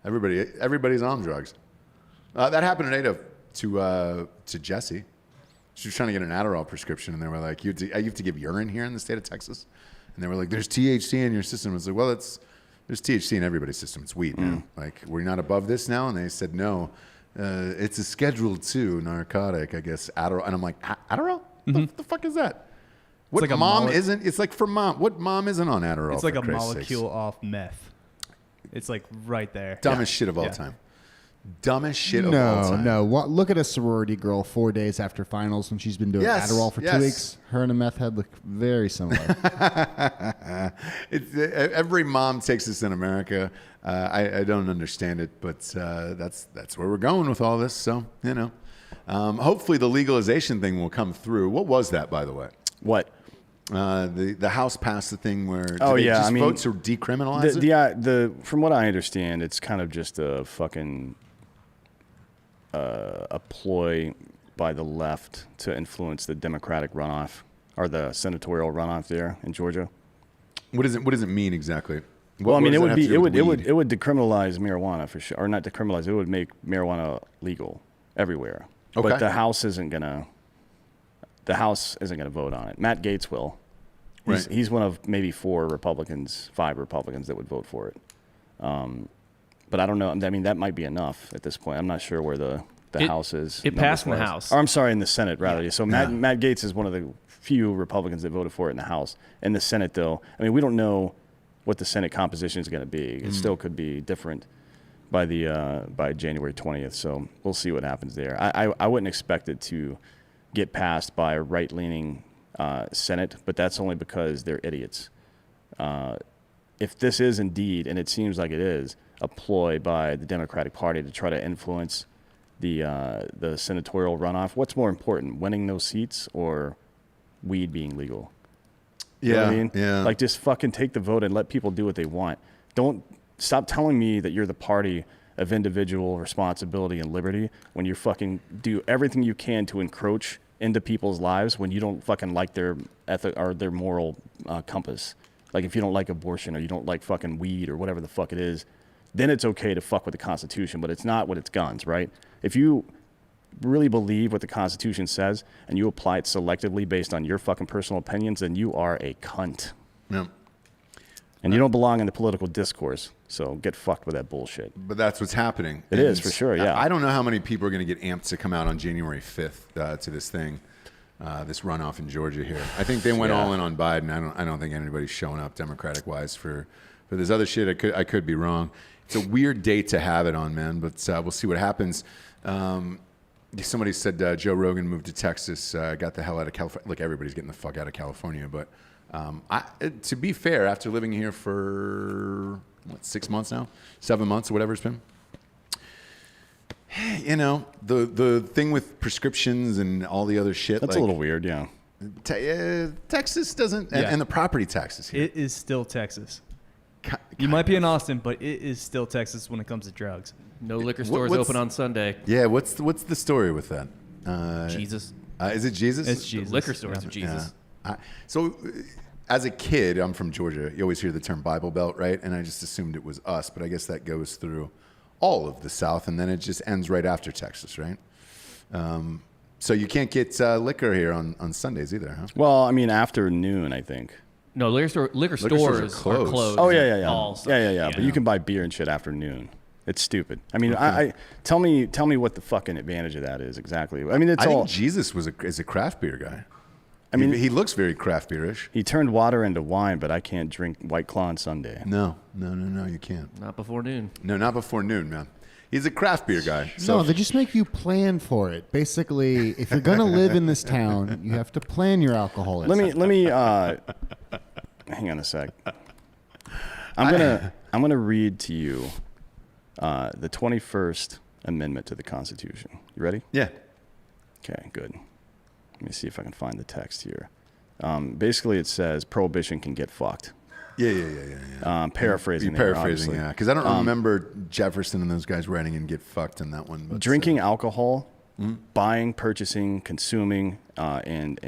Everybody's on drugs. That happened today to Jessie. She was trying to get an Adderall prescription, and they were like, you have to give urine here in the state of Texas? And they were like, there's THC in your system. I was like, well, there's THC in everybody's system. It's weed, man. Like, we're not above this now? And they said, no. It's a Schedule II narcotic, I guess, Adderall. And I'm like, Adderall? What the fuck is that? What like mom isn't? It's like for mom. What mom isn't on Adderall? It's like a molecule off meth. It's like right there. Dumbest shit of all time. Dumbest shit of all time. No. Look at a sorority girl 4 days after finals when she's been doing Adderall for 2 weeks. Her and a meth head look very similar. Every mom takes this in America. I don't understand it, but that's where we're going with all this. So, hopefully the legalization thing will come through. What was that, by the way? What? The House passed the thing where vote to decriminalize it? From what I understand, it's kind of just a fucking a ploy by the left to influence the Democratic runoff or the senatorial runoff there in Georgia. What does it mean exactly? Well, I mean, it would decriminalize marijuana for sure, or not decriminalize. It would make marijuana legal everywhere. Okay. But the House isn't gonna vote on it. Matt Gaetz will. He's one of maybe 5 Republicans that would vote for it. But I don't know. I mean, that might be enough at this point. I'm not sure where the House is. It passed in the House. Or, I'm sorry, in the Senate, rather. Yeah. So Matt Gaetz is one of the few Republicans that voted for it in the House. In the Senate, though, I mean, we don't know what the Senate composition is going to be. It still could be different by January 20th. So we'll see what happens there. I wouldn't expect it to get passed by a right-leaning Senate, but that's only because they're idiots. If this is indeed, and it seems like it is, a ploy by the Democratic Party to try to influence the senatorial runoff, what's more important, winning those seats or weed being legal? You know what I mean? Yeah. Like, just fucking take the vote and let people do what they want. Don't stop telling me that you're the party of individual responsibility and liberty when you fucking do everything you can to encroach into people's lives when you don't fucking like their ethic or their moral compass. Like, if you don't like abortion or you don't like fucking weed or whatever the fuck it is, then it's okay to fuck with the Constitution, but it's not when it's guns, right? If you really believe what the Constitution says and you apply it selectively based on your fucking personal opinions, then you are a cunt. Yeah. And you don't belong in the political discourse, so get fucked with that bullshit. But that's what's happening. It is, for sure, yeah. I don't know how many people are going to get amped to come out on January 5th to this thing, this runoff in Georgia here. I think they went all in on Biden. I don't think anybody's showing up Democratic-wise for this other shit. I could be wrong. It's a weird date to have it on, man, but we'll see what happens. Somebody said Joe Rogan moved to Texas, got the hell out of California. Look, everybody's getting the fuck out of California, but to be fair, after living here for 6 months now, 7 months or whatever it's been, you know, the thing with prescriptions and all the other shit. That's like, a little weird, yeah. Texas doesn't, and the property taxes here. It is still Texas. You might be in Austin, but it is still Texas when it comes to drugs. No liquor stores open on Sunday. Yeah, what's the story with that? Jesus. Is it Jesus? It's Jesus. The liquor stores are Jesus. Yeah. So, as a kid, I'm from Georgia. You always hear the term Bible Belt, right? And I just assumed it was us, but I guess that goes through all of the South, and then it just ends right after Texas, right? So you can't get liquor here on Sundays either, huh? Well, I mean, after noon, I think. No, liquor stores are closed. Oh, yeah. All Yeah. But you can buy beer and shit after noon. It's stupid. I mean, I tell me what the fucking advantage of that is exactly. I mean, I think Jesus is a craft beer guy. I mean, he looks very craft beerish. He turned water into wine, but I can't drink White Claw on Sunday. No, you can't. Not before noon. No, not before noon, man. He's a craft beer guy. No, they just make you plan for it. Basically, if you're gonna live in this town, you have to plan your alcoholism. Let me hang on a sec. I'm gonna read to you the 21st Amendment to the Constitution. You ready? Yeah. Okay, good. Let me see if I can find the text here. Basically, it says prohibition can get fucked. Yeah. Paraphrasing. Paraphrasing, yeah. Because I don't remember Jefferson and those guys writing and get fucked in that one. But drinking alcohol, buying, purchasing, consuming, and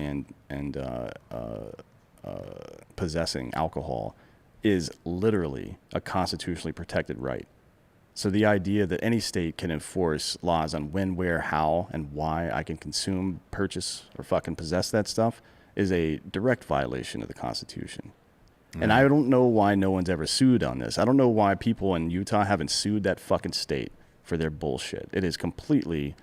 possessing alcohol is literally a constitutionally protected right. So the idea that any state can enforce laws on when, where, how, and why I can consume, purchase, or fucking possess that stuff is a direct violation of the Constitution. And I don't know why no one's ever sued on this. I don't know why people in Utah haven't sued that fucking state for their bullshit. It is completely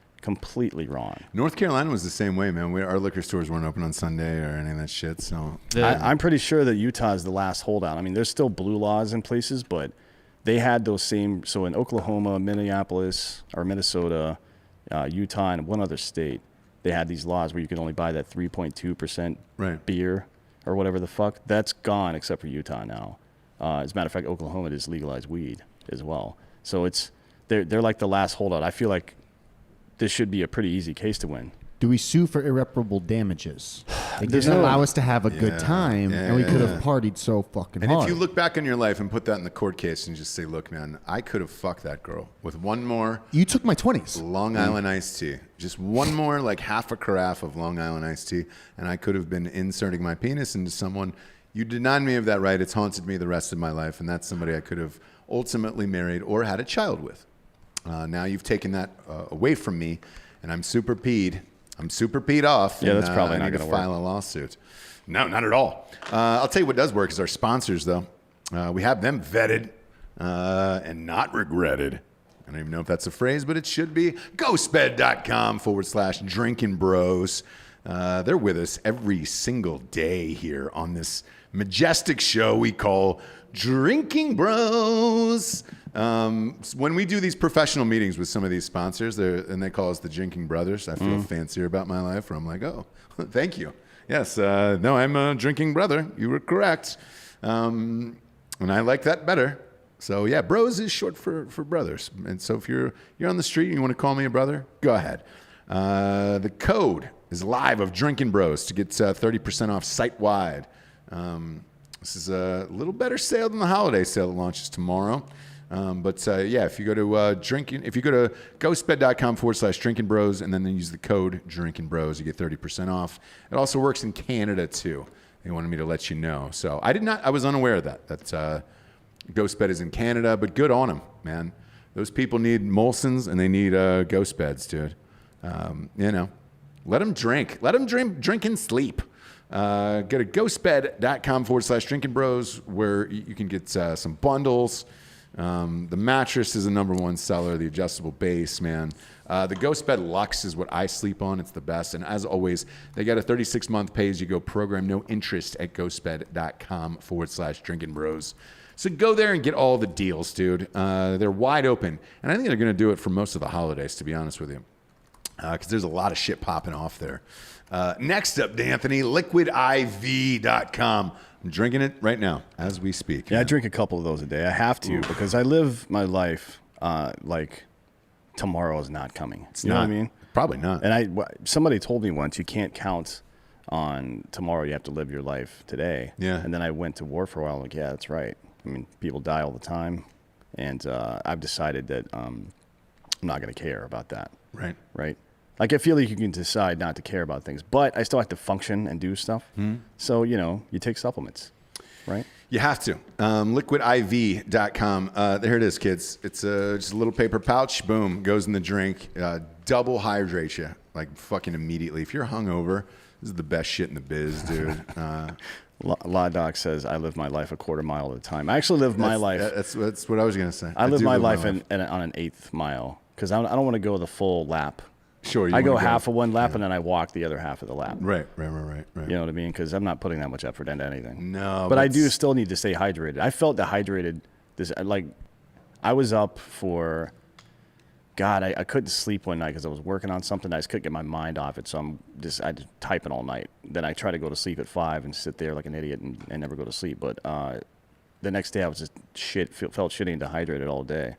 wrong. North Carolina was the same way, man. Our liquor stores weren't open on Sunday or any of that shit. So I'm pretty sure that Utah is the last holdout. I mean, there's still blue laws in places, but they had those same. So in Oklahoma, Minneapolis, or Minnesota, Utah, and one other state, they had these laws where you could only buy that 3.2% beer or whatever the fuck. That's gone except for Utah now. As a matter of fact, Oklahoma just legalized weed as well. So they're like the last holdout. I feel like this should be a pretty easy case to win. Do we sue for irreparable damages? They didn't allow us to have a good time, and we could have partied so fucking hard. And if you look back on your life and put that in the court case and just say, look, man, I could have fucked that girl with one more. You took my 20s. Long Island iced tea. Just one more, like half a carafe of Long Island iced tea, and I could have been inserting my penis into someone. You denied me of that right. It's haunted me the rest of my life, and that's somebody I could have ultimately married or had a child with. Now you've taken that away from me, and I'm super peed. I'm super peed off. Yeah, and, that's probably I not need going to to file a lawsuit. No, not at all. I'll tell you what does work is our sponsors, though. We have them vetted and not regretted. I don't even know if that's a phrase, but it should be. GhostBed.com/Drinkin Bros. They're with us every single day here on this majestic show we call Drinkin Bros. When we do these professional meetings with some of these sponsors, and they call us the Drinkin Brothers, I feel fancier about my life, where I'm like, oh, thank you. Yes, no, I'm a drinking brother. You were correct. And I like that better. So yeah, bros is short for brothers. And so if you're on the street and you want to call me a brother, go ahead. The code is live of Drinkin Bros to get 30% off site-wide. This is a little better sale than the holiday sale that launches tomorrow. Yeah, if you go to ghostbed.com/Drinkin Bros and then use the code Drinkin Bros, you get 30% off. It also works in Canada too. They wanted me to let you know. So I was unaware of that. That Ghostbed is in Canada, but good on them, man. Those people need Molsons and they need ghost beds, dude. Let them drink. Let them drink and sleep. Go to ghostbed.com/Drinkin Bros where you can get some bundles. The mattress is the #1 seller, the adjustable base, man. The Ghostbed Luxe is what I sleep on. It's the best. And as always, they got a 36-month pay-as-you-go program, no interest at ghostbed.com/Drinkin Bros. So go there and get all the deals, dude. They're wide open. And I think they're going to do it for most of the holidays, to be honest with you. Because there's a lot of shit popping off there. Next up, D'Anthony, liquidiv.com. I'm drinking it right now as we speak. Yeah, I drink a couple of those a day. I have to because I live my life like tomorrow is not coming. You know what I mean? Probably not. And somebody told me once, you can't count on tomorrow. You have to live your life today. Yeah. And then I went to war for a while. Like, yeah, that's right. I mean, people die all the time. And I've decided that I'm not going to care about that. Right. Right. Like, I feel like you can decide not to care about things, but I still have to function and do stuff. So, you take supplements, right? You have to. Liquidiv.com. There it is, kids. It's just a little paper pouch. Boom. Goes in the drink. Double hydrates you, like fucking immediately. If you're hungover, this is the best shit in the biz, dude. La Doc says, I live my life a quarter mile at a time. I actually live my life. That's what I was going to say. I live my life on an eighth mile because I don't want to go the full lap. Sure. I go half of one lap and then I walk the other half of the lap. Right. You know what I mean? Because I'm not putting that much effort into anything. No. But I do still need to stay hydrated. I felt dehydrated. I was up for, God, I couldn't sleep one night because I was working on something. I just couldn't get my mind off it. So I just typing all night. Then I try to go to sleep at 5 and sit there like an idiot and never go to sleep. But the next day I was just felt shitty and dehydrated all day.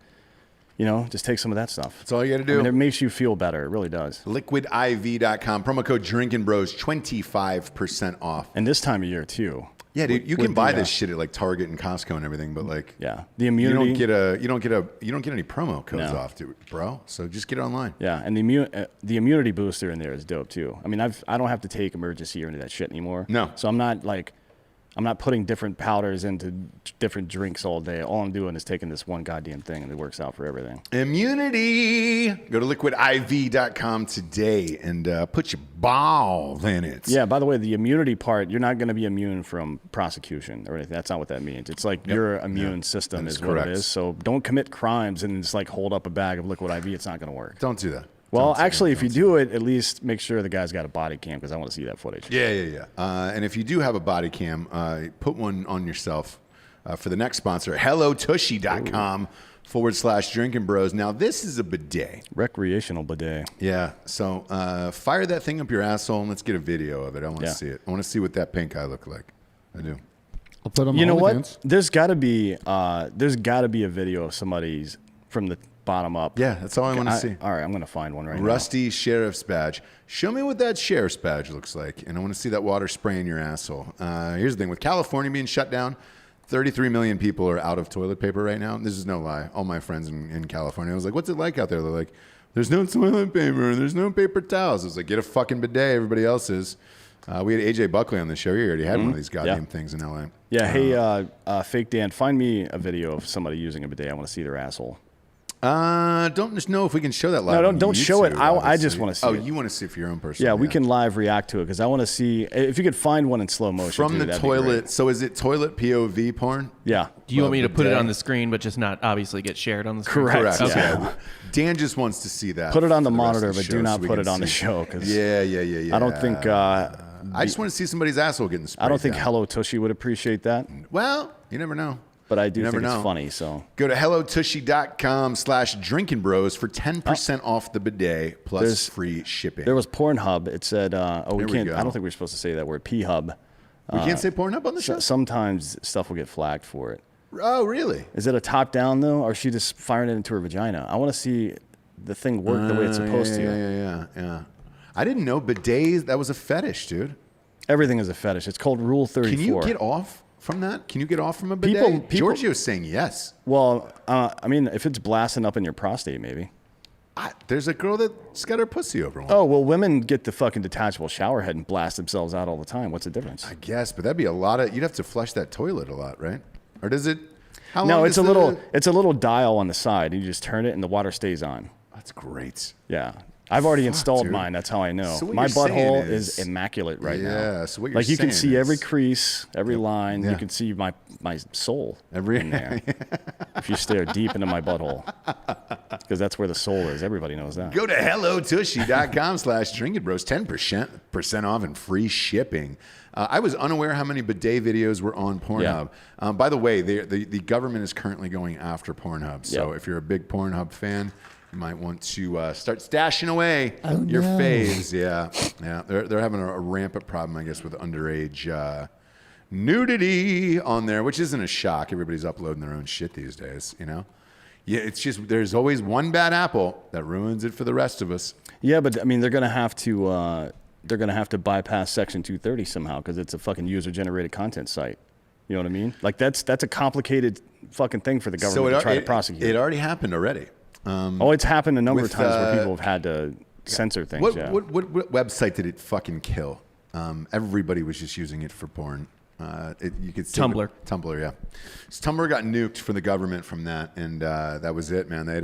Just take some of that stuff. That's all you got to do. It makes you feel better. It really does. Liquidiv.com. Promo code Drinkin Bros. 25% off. And this time of year, too. Yeah, dude. You can buy this shit at like Target and Costco and everything, but like, yeah, the immunity. You don't get any promo codes off, dude, bro. So just get it online. Yeah, and the immunity booster in there is dope too. I mean, I don't have to take emergency or any of that shit anymore. No. So I'm not putting different powders into different drinks all day. All I'm doing is taking this one goddamn thing, and it works out for everything. Immunity. Go to liquidiv.com today and put your balls in it. Yeah, by the way, the immunity part, you're not going to be immune from prosecution or anything. That's not what that means. It's like your immune system is what it is. So don't commit crimes and just like hold up a bag of Liquid IV. It's not going to work. Don't do that. Well, actually, if you do it, at least make sure the guy's got a body cam because I want to see that footage. Yeah. And if you do have a body cam, put one on yourself for the next sponsor, hellotushy.com/Drinkin Bros. Now, this is a bidet. Recreational bidet. Yeah. So fire that thing up your asshole and let's get a video of it. I want to see it. I want to see what that pink eye look like. I do. I'll put on my You know what? OnlyFans. There's got to be a video of somebody's from the bottom up. Yeah, that's all I want to see. All right, I'm going to find one right now. Rusty sheriff's badge. Show me what that sheriff's badge looks like, and I want to see that water spraying your asshole. Here's the thing. With California being shut down, 33 million people are out of toilet paper right now. This is no lie. All my friends in California, I was like, what's it like out there? They're like, there's no toilet paper, there's no paper towels. I was like, get a fucking bidet. Everybody else is. We had AJ Buckley on the show. He already had one of these goddamn things in LA. Yeah, hey, Fake Dan, find me a video of somebody using a bidet. I want to see their asshole. Don't just know if we can show that live. No, on don't YouTube, show it. I obviously. just want to see it. Oh, you want to see it for your own person. Yeah, we can live react to it because I want to see if you could find one in slow motion. From the toilet. So is it toilet POV porn? Yeah. Do you want me to put it on the screen, but just not obviously get shared on the screen? Correct. Okay. Yeah. Dan just wants to see that. Put it on the for rest monitor, of the but show do not so we put can it on the see. show. Cause Yeah. I don't think. I just want to see somebody's asshole getting sprayed. I don't think down. Hello Tushy would appreciate that, Well, you never know. but I do You think never it's know. funny. So Go to hellotushy.com/Drinkin Bros for 10% off the bidet plus There's- free shipping. there was Pornhub. It said, we There we can't. go. I don't think we're supposed to say that word. P-Hub. we can't say Pornhub on the show? Sometimes stuff will get flagged for it. Oh, really? Is it a top down though, or is she just firing it into her vagina? I want to see the thing work the way it's supposed to. Yeah. I didn't know bidets, that was a fetish, dude. Everything is a fetish. It's called Rule 34. Can you get off from that? Can you get off from a bidet? People- Giorgio's saying yes. Well, I mean, if it's blasting up in your prostate, maybe. There's a girl that's got her pussy over one. Oh, well, women get the fucking detachable shower head and blast themselves out all the time. What's the difference? I guess, but that'd be a lot of. You'd have to flush that toilet a lot, right? Or does it? How No, long it's does it's a little dial on the side. You just turn it and the water stays on. That's great. Yeah. I've already installed dude. mine. That's how I know. So what My you're saying butthole is- is immaculate right now. Yeah, so what you're like you can saying see every is- crease, every line. Yeah. You can see my soul Every- in there. If you stare deep into my butthole, because that's where the soul is. Everybody knows that. Go to hellotushy.com/Drinkin Bros. 10% off and free shipping. I was unaware how many bidet videos were on Pornhub. By the way, the government is currently going after Pornhub. So if you're a big Pornhub fan, you might want to start stashing away your faves. Yeah. They're having a rampant problem, I guess, with underage nudity on there, which isn't a shock. Everybody's uploading their own shit these days, you know? Yeah, it's just there's always one bad apple that ruins it for the rest of us. Yeah, but I mean, they're gonna have to bypass Section 230 somehow because it's a fucking user-generated content site. You know what I mean? Like that's a complicated fucking thing for the government to try to prosecute. It already happened already. It's happened a number of with, times where people have had to censor things. What website did it fucking kill? Everybody was just using it for porn. You could say Tumblr. Tumblr, yeah. So Tumblr got nuked for the government from that, and that was it, man. They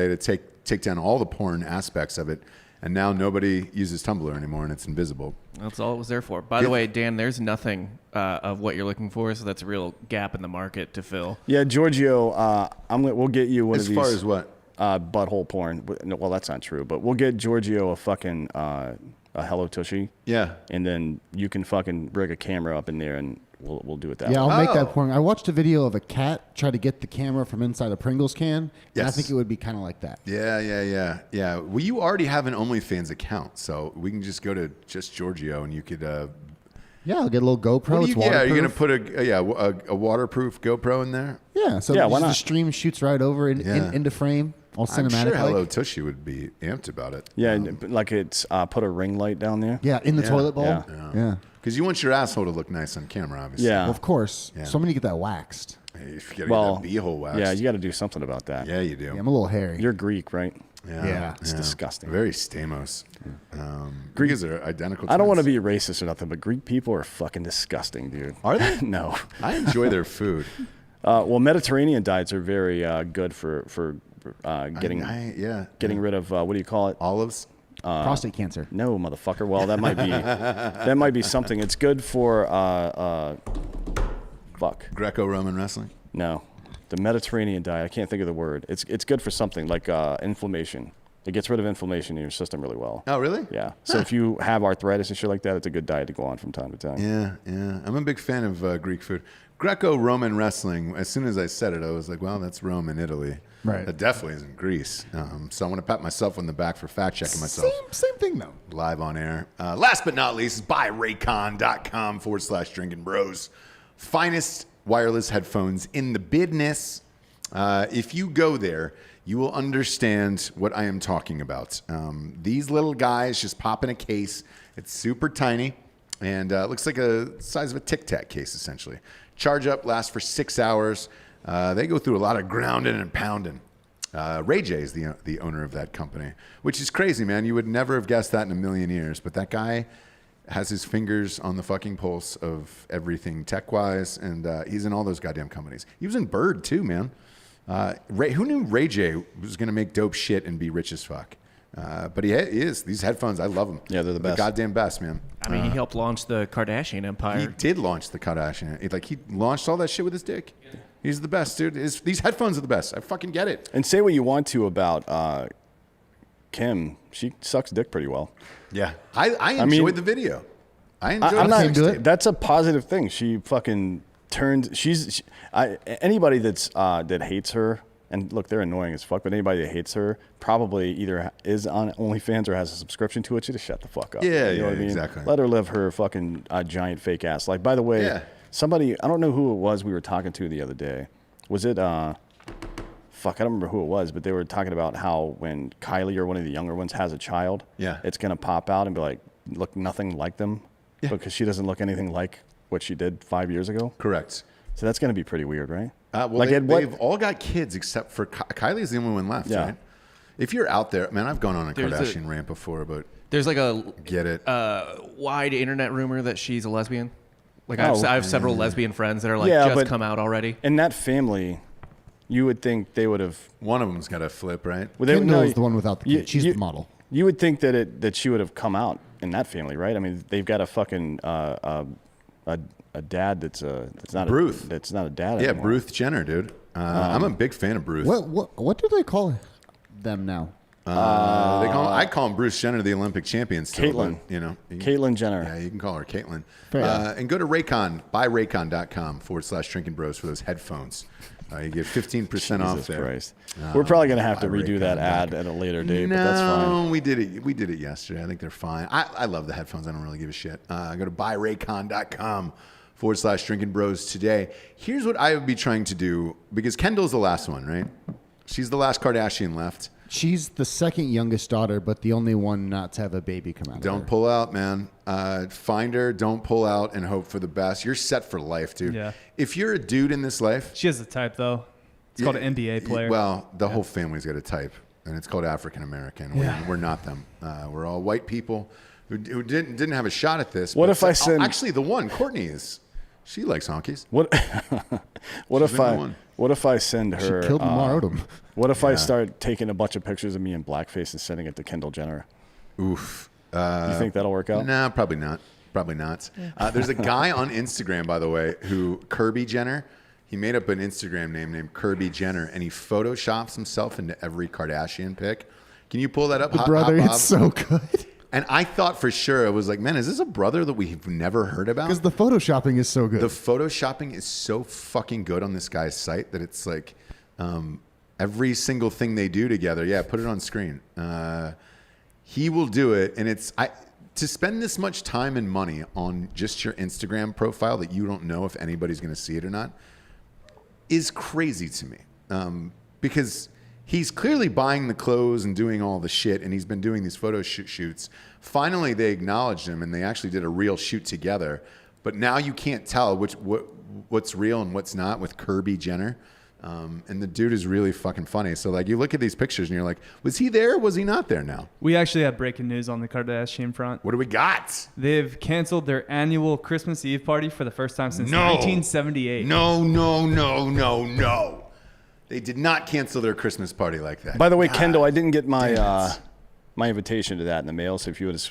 had to take down all the porn aspects of it, and now nobody uses Tumblr anymore, and it's invisible. That's all it was there for. By the way, Dan, there's nothing of what you're looking for, so that's a real gap in the market to fill. Yeah, Giorgio, we'll get you one As of these. far as what? Butthole porn. No, well, that's not true, but we'll get Giorgio a fucking a Hello Tushy. Yeah. And then you can fucking rig a camera up in there, and we'll do it that way. Yeah, I'll make Oh. that porn. I watched a video of a cat try to get the camera from inside a Pringles can. And I Yes. think it would be kind of like that. Yeah. Well, you already have an OnlyFans account, so we can just go to just Giorgio, and you could. Yeah, I'll get a little GoPro. What It's do you, are you gonna waterproof. put a waterproof GoPro in there? Yeah, so Yeah, why the not? stream shoots right over into frame, all I'm cinematic. sure Hello Tushy would be amped about it. Yeah, like it's put a ring light down there. Yeah, in the toilet bowl. Yeah. Yeah. Because you want your asshole to look nice on camera, obviously. Yeah. Well, of course. Yeah. So many get that waxed. Hey, if you gotta Well, get that beehole waxed. yeah, you got to do something about that. Yeah, you do. Yeah, I'm a little hairy. You're Greek, right? Yeah, It's disgusting. Very Stamos. Greeks are identical. I don't want to twins. be racist or nothing, but Greek people are fucking disgusting, dude. Are they? No. I enjoy their food. Well, Mediterranean diets are very good for getting Getting rid of what do you call it? olives. Prostate cancer. No, motherfucker. Well, that might be something. It's good for Greco-Roman wrestling. No, the Mediterranean diet. I can't think of the word. It's good for something like inflammation. It gets rid of inflammation in your system really well. Oh, really? Yeah. So if you have arthritis and shit like that, it's a good diet to go on from time to time. Yeah. I'm a big fan of Greek food. Greco-Roman wrestling. As soon as I said it, I was like, well, that's Rome and Italy. Right. That definitely isn't Greece. So I want to pat myself on the back for fact checking myself. Same thing though. Live on air. Last but not least, buy raycon.com/Drinkin Bros. Finest wireless headphones in the business. If you go there, you will understand what I am talking about. These little guys just pop in a case. It's super tiny and looks like a size of a Tic Tac case, essentially. Charge up, lasts for 6 hours. They go through a lot of grounding and pounding. Ray J is the owner of that company, which is crazy, man. You would never have guessed that in a million years, but that guy has his fingers on the fucking pulse of everything tech-wise, and he's in all those goddamn companies. He was in Bird, too, man. Who knew Ray J was going to make dope shit and be rich as fuck? But he is. These headphones, I love them. Yeah, they're the best. The goddamn best, man. I mean, he helped launch the Kardashian empire. He did launch the Kardashian. He launched all that shit with his dick. Yeah. He's the best, dude. These headphones are the best. I fucking get it. And say what you want to about Kim. She sucks dick pretty well. Yeah. I enjoyed the video. I enjoyed it. That's a positive thing. She fucking turned. Anybody that hates her, and look, they're annoying as fuck, but anybody that hates her probably either is on OnlyFans or has a subscription to it. She just shut the fuck up. Yeah, you know what I mean? Exactly. Let her live her fucking giant fake ass. Like, by the way, somebody, I don't know who it was we were talking to the other day. Was it, I don't remember who it was, but they were talking about how when Kylie or one of the younger ones has a child, it's going to pop out and be like, look nothing like them because she doesn't look anything like what she did 5 years ago. Correct. So that's going to be pretty weird, right? Well, they've all got kids except for Kylie's the only one left, right? If you're out there, man, I've gone on a Kardashian rant before, but there's like a wide internet rumor that she's a lesbian. Like I have several lesbian friends that are like just come out already. In that family, you would think they would have. One of them's got a flip, right? Well, Kendall's the one without the kid. She's the model. You would think that she would have come out in that family, right? I mean, they've got a fucking a dad that's not Bruce. That's not a dad. Yeah, anymore. Bruce Jenner, dude. I'm a big fan of Bruce. What do they call them now? I call him Bruce Jenner, the Olympic champion. Still, Caitlyn. But, Caitlyn Jenner. Yeah, you can call her Caitlyn. And go to Raycon, buyraycon.com/Drinkin Bros for those headphones. You get 15% off there. Christ. We're probably going to have to redo that ad at a later date, but that's fine. No, we did it yesterday. I think they're fine. I love the headphones. I don't really give a shit. Go to buyraycon.com/Drinkin Bros today. Here's what I would be trying to do, because Kendall's the last one, right? She's the last Kardashian left. She's the second youngest daughter, but the only one not to have a baby come out. Don't pull out, man. Find her. Don't pull out and hope for the best. You're set for life, dude. Yeah. If you're a dude in this life, she has a type though. It's called an NBA player. Well, the whole family's got a type, and it's called African American. We're not them. We're all white people who didn't have a shot at this. What if I send? Actually, the one Courtney is. She likes honkies. What if I send her? She killed Lamar Odom. What if I start taking a bunch of pictures of me in blackface and sending it to Kendall Jenner? Oof. You think that'll work out? Nah, probably not. Probably not. There's a guy on Instagram, by the way, Kirby Jenner. He made up an Instagram name named Kirby Jenner, and he photoshops himself into every Kardashian pic. Can you pull that up? The brother is so good. And I thought for sure, I was like, man, is this a brother that we've never heard about? Because the photoshopping is so good. The photoshopping is so fucking good on this guy's site that it's like every single thing they do together. Yeah, put it on screen. He will do it. And to spend this much time and money on just your Instagram profile that you don't know if anybody's going to see it or not is crazy to me. Because he's clearly buying the clothes and doing all the shit, and he's been doing these photo shoots. Finally, they acknowledged him, and they actually did a real shoot together. But now you can't tell what's real and what's not with Kirby Jenner. And the dude is really fucking funny. So, like, you look at these pictures, and you're like, was he there? Was he not there now? We actually have breaking news on the Kardashian front. What do we got? They've canceled their annual Christmas Eve party for the first time since 1978. No. They did not cancel their Christmas party like that. By the way, Kendall, I didn't get my my invitation to that in the mail. So if you would,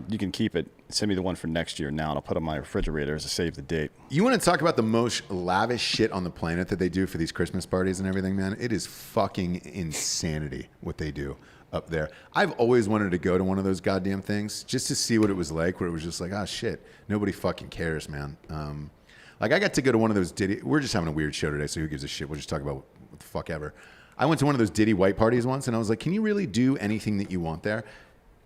you can keep it. Send me the one for next year now, and I'll put it on my refrigerator as a save the date. You want to talk about the most lavish shit on the planet that they do for these Christmas parties and everything, man? It is fucking insanity what they do up there. I've always wanted to go to one of those goddamn things just to see what it was like, where it was just like, oh shit, nobody fucking cares, man. Like, I got to go to one of those Diddy. We're just having a weird show today, so who gives a shit? We'll just talk about what the fuck ever. I went to one of those Diddy white parties once, and I was like, can you really do anything that you want there?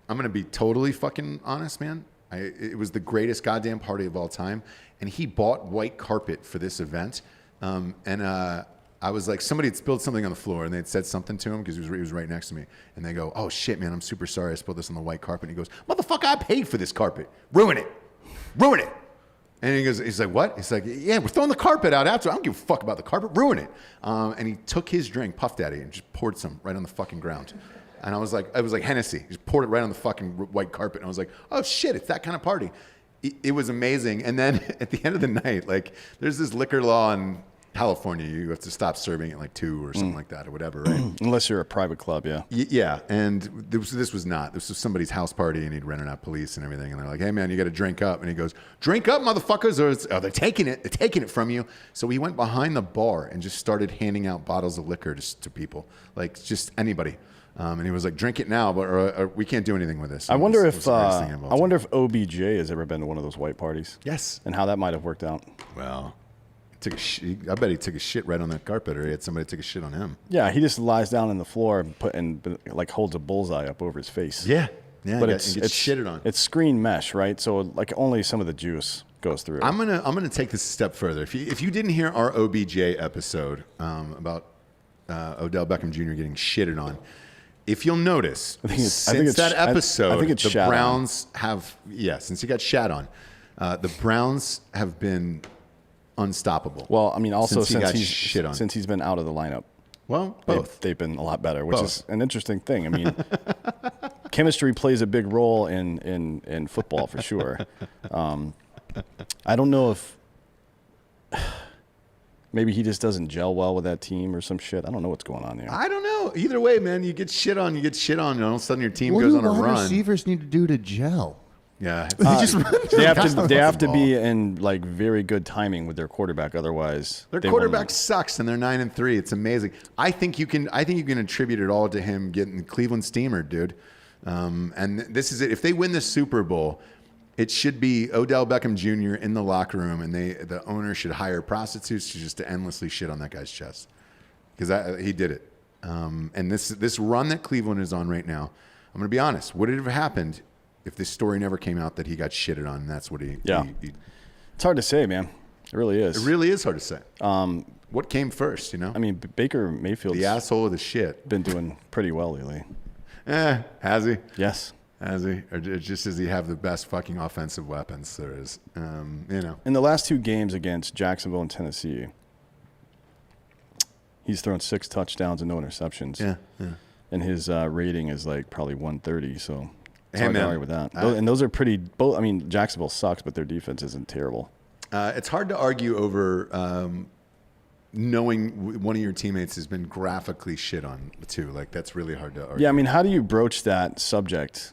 I'm going to be totally fucking honest, man. It was the greatest goddamn party of all time, and he bought white carpet for this event. I I was like, somebody had spilled something on the floor, and they had said something to him because he was right next to me. And they go, "Oh shit, man, I'm super sorry. I spilled this on the white carpet." And he goes, "Motherfucker, I paid for this carpet. Ruin it. And he's like, "What?" He's like, "Yeah, we're throwing the carpet out after. I don't give a fuck about the carpet. Ruin it." And he took his drink, puffed at it, and just poured some right on the fucking ground. And I was like, Hennessy. He just poured it right on the fucking white carpet. And I was like, "Oh shit, it's that kind of party." It was amazing. And then at the end of the night, like, there's this liquor law in California. You have to stop serving at like 2 or something like that or whatever, right? Unless you're a private club, yeah. Yeah, and this was somebody's house party, and he'd rented out police and everything. And they're like, "Hey, man, you got to drink up." And he goes, "Drink up, motherfuckers, or they're taking it. They're taking it from you." So he went behind the bar and just started handing out bottles of liquor to people, like just anybody. And he was like, "Drink it now, or we can't do anything with this." I wonder if OBJ has ever been to one of those white parties. Yes, and how that might have worked out. Well, I bet he took a shit right on that carpet, or he had somebody take a shit on him. Yeah, he just lies down on the floor and like holds a bullseye up over his face. Yeah, but it's shitted on. It's screen mesh, right? So like only some of the juice goes through. I'm gonna take this a step further. If you didn't hear our OBJ episode about Odell Beckham Jr. getting shitted on, if you'll notice, since that episode, the Browns have since he got shat on, the Browns have been unstoppable. Well, I mean, also since he's been out of the lineup. Well, both. They've been a lot better, which is an interesting thing. I mean, chemistry plays a big role in football for sure. I don't know if maybe he just doesn't gel well with that team or some shit. I don't know what's going on there. I don't know. Either way, man, you get shit on. And all of a sudden your team goes on a run. What do receivers need to do to gel? Yeah, they have to be in like very good timing with their quarterback. Otherwise, their quarterback sucks, and they're 9-3. It's amazing. I think you can attribute it all to him getting Cleveland steamered, dude. And this is it. If they win the Super Bowl, it should be Odell Beckham Jr. in the locker room, and the owner should hire prostitutes just to endlessly shit on that guy's chest because he did it. And this run that Cleveland is on right now, I'm going to be honest. Would it have happened if this story never came out that he got shitted on? And that's what he. It's hard to say, man. It really is. It really is hard to say. What came first? You know. I mean, Baker Mayfield's the asshole of the shit. Been doing pretty well lately. Has he? Yes. Has he? Or just does he have the best fucking offensive weapons there is? You know. In the last 2 games against Jacksonville and Tennessee, he's thrown 6 touchdowns and no interceptions. Yeah. And his rating is like probably 130. So it's hard to argue with that. And those are pretty. I mean, Jacksonville sucks, but their defense isn't terrible. It's hard to argue over knowing one of your teammates has been graphically shit on too. Like that's really hard to argue. Yeah, I mean, how do you broach that subject?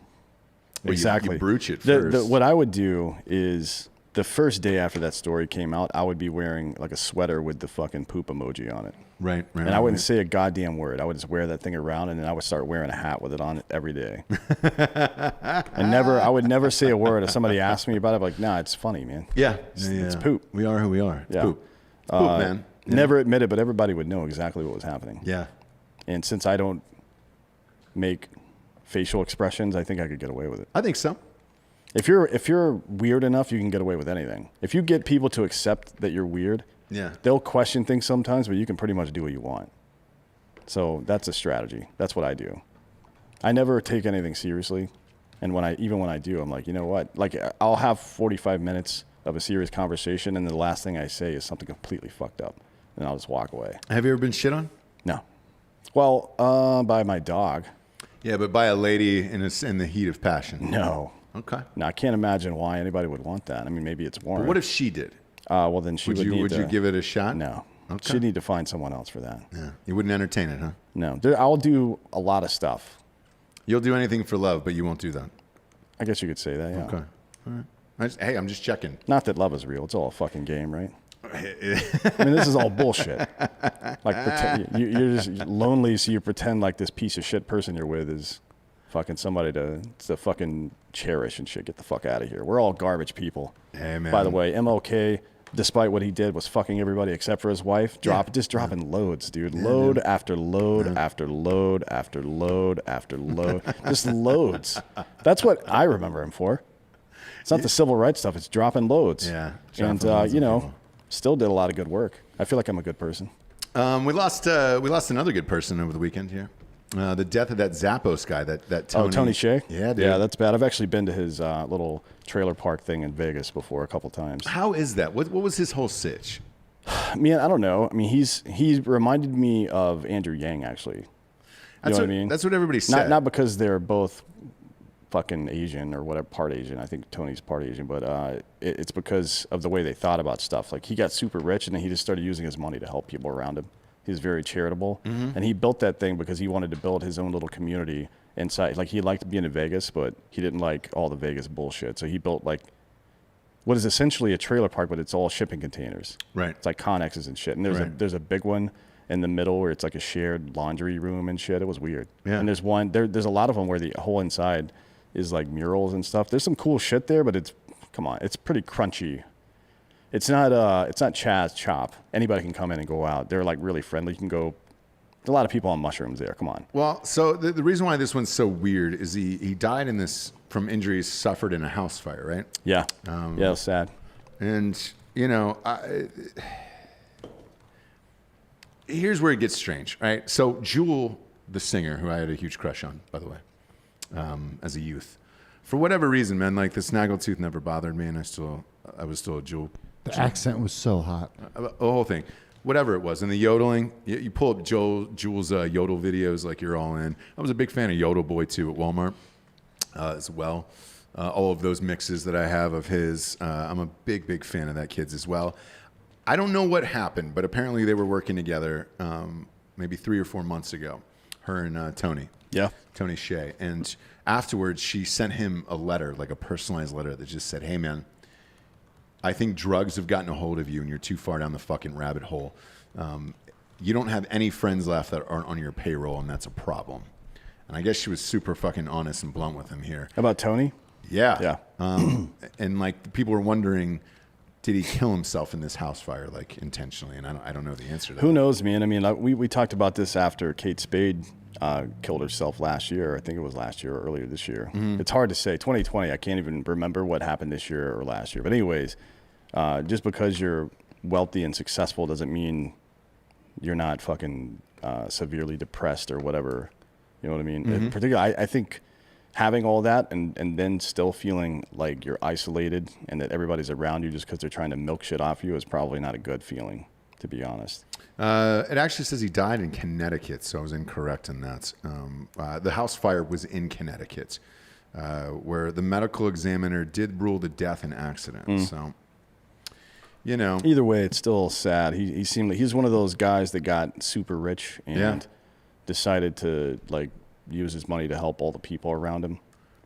Well, exactly. You broach it first. What I would do is the first day after that story came out, I would be wearing like a sweater with the fucking poop emoji on it. Right. And I wouldn't say a goddamn word. I would just wear that thing around, and then I would start wearing a hat with it on it every day. I would never say a word. If somebody asked me about it, I'd be like, nah, it's funny, man. Yeah. It's poop. We are who we are. It's poop. It's poop, man. Yeah. Never admit it, but everybody would know exactly what was happening. Yeah. And since I don't make facial expressions, I think I could get away with it. I think so. If you're weird enough, you can get away with anything. If you get people to accept that you're weird, they'll question things sometimes, but you can pretty much do what you want. So that's a strategy. That's what I do. I never take anything seriously, and when I do, I'm like, you know what? Like I'll have 45 minutes of a serious conversation, and the last thing I say is something completely fucked up, and I'll just walk away. Have you ever been shit on? No. Well, by my dog. Yeah, but by a lady in the heat of passion. No. Okay. No, I can't imagine why anybody would want that. I mean, maybe it's warm. But what if she did? Well, then she would you give it a shot? No. Okay. She'd need to find someone else for that. Yeah. You wouldn't entertain it, huh? No. I'll do a lot of stuff. You'll do anything for love, but you won't do that. I guess you could say that, yeah. Okay. All right. Hey, I'm just checking. Not that love is real. It's all a fucking game, right? I mean, this is all bullshit. Like, you're just lonely, so you pretend like this piece of shit person you're with is fucking somebody to fucking cherish and shit. Get the fuck out of here. We're all garbage people. Hey, man. By the way, MLK, despite what he did, was fucking everybody except for his wife. Dropping loads, dude. Load after load after load after load after load. Just loads. That's what I remember him for. It's not the civil rights stuff. It's dropping loads. Yeah. And, still did a lot of good work. I feel like I'm a good person. We lost another good person over the weekend here. The death of that Zappos guy, that Tony. Oh, Tony Hsieh? Yeah, dude. Yeah, that's bad. I've actually been to his little trailer park thing in Vegas before a couple times. How is that? What was his whole sitch? Man, I don't know. I mean, he reminded me of Andrew Yang, actually. You know what I mean? That's what everybody said. Not because they're both fucking Asian or whatever, part Asian. I think Tony's part Asian, but it's because of the way they thought about stuff. Like, he got super rich, and then he just started using his money to help people around him. He's very charitable, and he built that thing because he wanted to build his own little community inside. Like, he liked being in Vegas, but he didn't like all the Vegas bullshit. So he built like what is essentially a trailer park, but it's all shipping containers. Right. It's like Connexes and shit. And there's a big one in the middle where it's like a shared laundry room and shit. It was weird. Yeah. And there's a lot of them where the whole inside is like murals and stuff. There's some cool shit there, but it's pretty crunchy. It's not Chaz Chop. Anybody can come in and go out. They're like really friendly. You can go. There's a lot of people on mushrooms there. Come on. Well, so the reason why this one's so weird is he died in this from injuries suffered in a house fire, right? Yeah. Yeah, it was sad. And here's where it gets strange, right? So Jewel, the singer, who I had a huge crush on, by the way, as a youth, for whatever reason, man, like the snaggletooth never bothered me, and I was still a Jewel. The accent was so hot. The whole thing, whatever it was, and the yodeling. You pull up Jewel's yodel videos, like you're all in. I was a big fan of Yodel Boy too at Walmart as well. All of those mixes that I have of his, I'm a big fan of that kid's as well. I don't know what happened, but apparently they were working together maybe 3 or 4 months ago, her and Tony. Yeah. Tony Hsieh. And afterwards, she sent him a letter, like a personalized letter that just said, hey, man, I think drugs have gotten a hold of you and you're too far down the fucking rabbit hole. You don't have any friends left that aren't on your payroll, and that's a problem. And I guess she was super fucking honest and blunt with him here. How about Tony? Yeah. Yeah. And like people were wondering, did he kill himself in this house fire, like intentionally? And I don't know the answer to that. Who knows, man? I mean, we talked about this after Kate Spade killed herself last year. I think it was last year or earlier this year. Mm-hmm. It's hard to say. 2020, I can't even remember what happened this year or last year. But anyways, just because you're wealthy and successful doesn't mean you're not fucking severely depressed or whatever. You know what I mean? Mm-hmm. Particularly, I think having all that and then still feeling like you're isolated and that everybody's around you just because they're trying to milk shit off you is probably not a good feeling, to be honest. It actually says he died in Connecticut, so I was incorrect in that. The house fire was in Connecticut, where the medical examiner did rule the death an accident. So, you know. Either way, it's still sad. He seemed like he's one of those guys that got super rich and decided to like use his money to help all the people around him.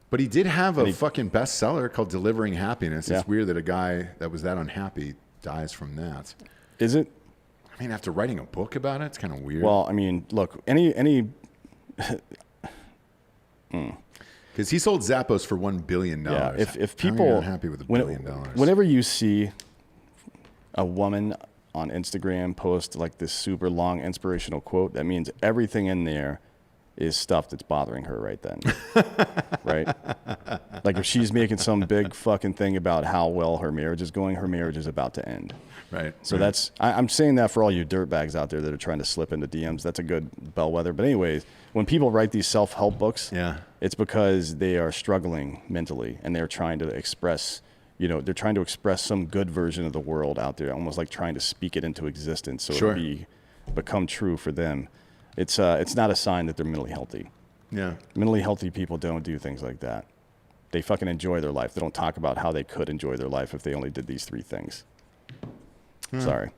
But he did have a fucking bestseller called Delivering Happiness. It's weird that a guy that was that unhappy dies from that. Is it? I mean, after writing a book about it, it's kind of weird. Well, I mean, look, any because he sold Zappos for $1 billion. Yeah, if people are happy with $1 billion. Whenever you see a woman on Instagram post like this super long inspirational quote, that means everything in there is stuff that's bothering her right then. Right? Like if she's making some big fucking thing about how well her marriage is going, her marriage is about to end. Right. So that's, I'm saying that for all you dirtbags out there that are trying to slip into DMs. That's a good bellwether. But anyways, when people write these self-help books, it's because they are struggling mentally and they're trying to express, they're trying to express some good version of the world out there, almost like trying to speak it into existence so it'll become true for them. It's not a sign that they're mentally healthy. Yeah. Mentally healthy people don't do things like that. They fucking enjoy their life. They don't talk about how they could enjoy their life if they only did these 3 things. Sorry.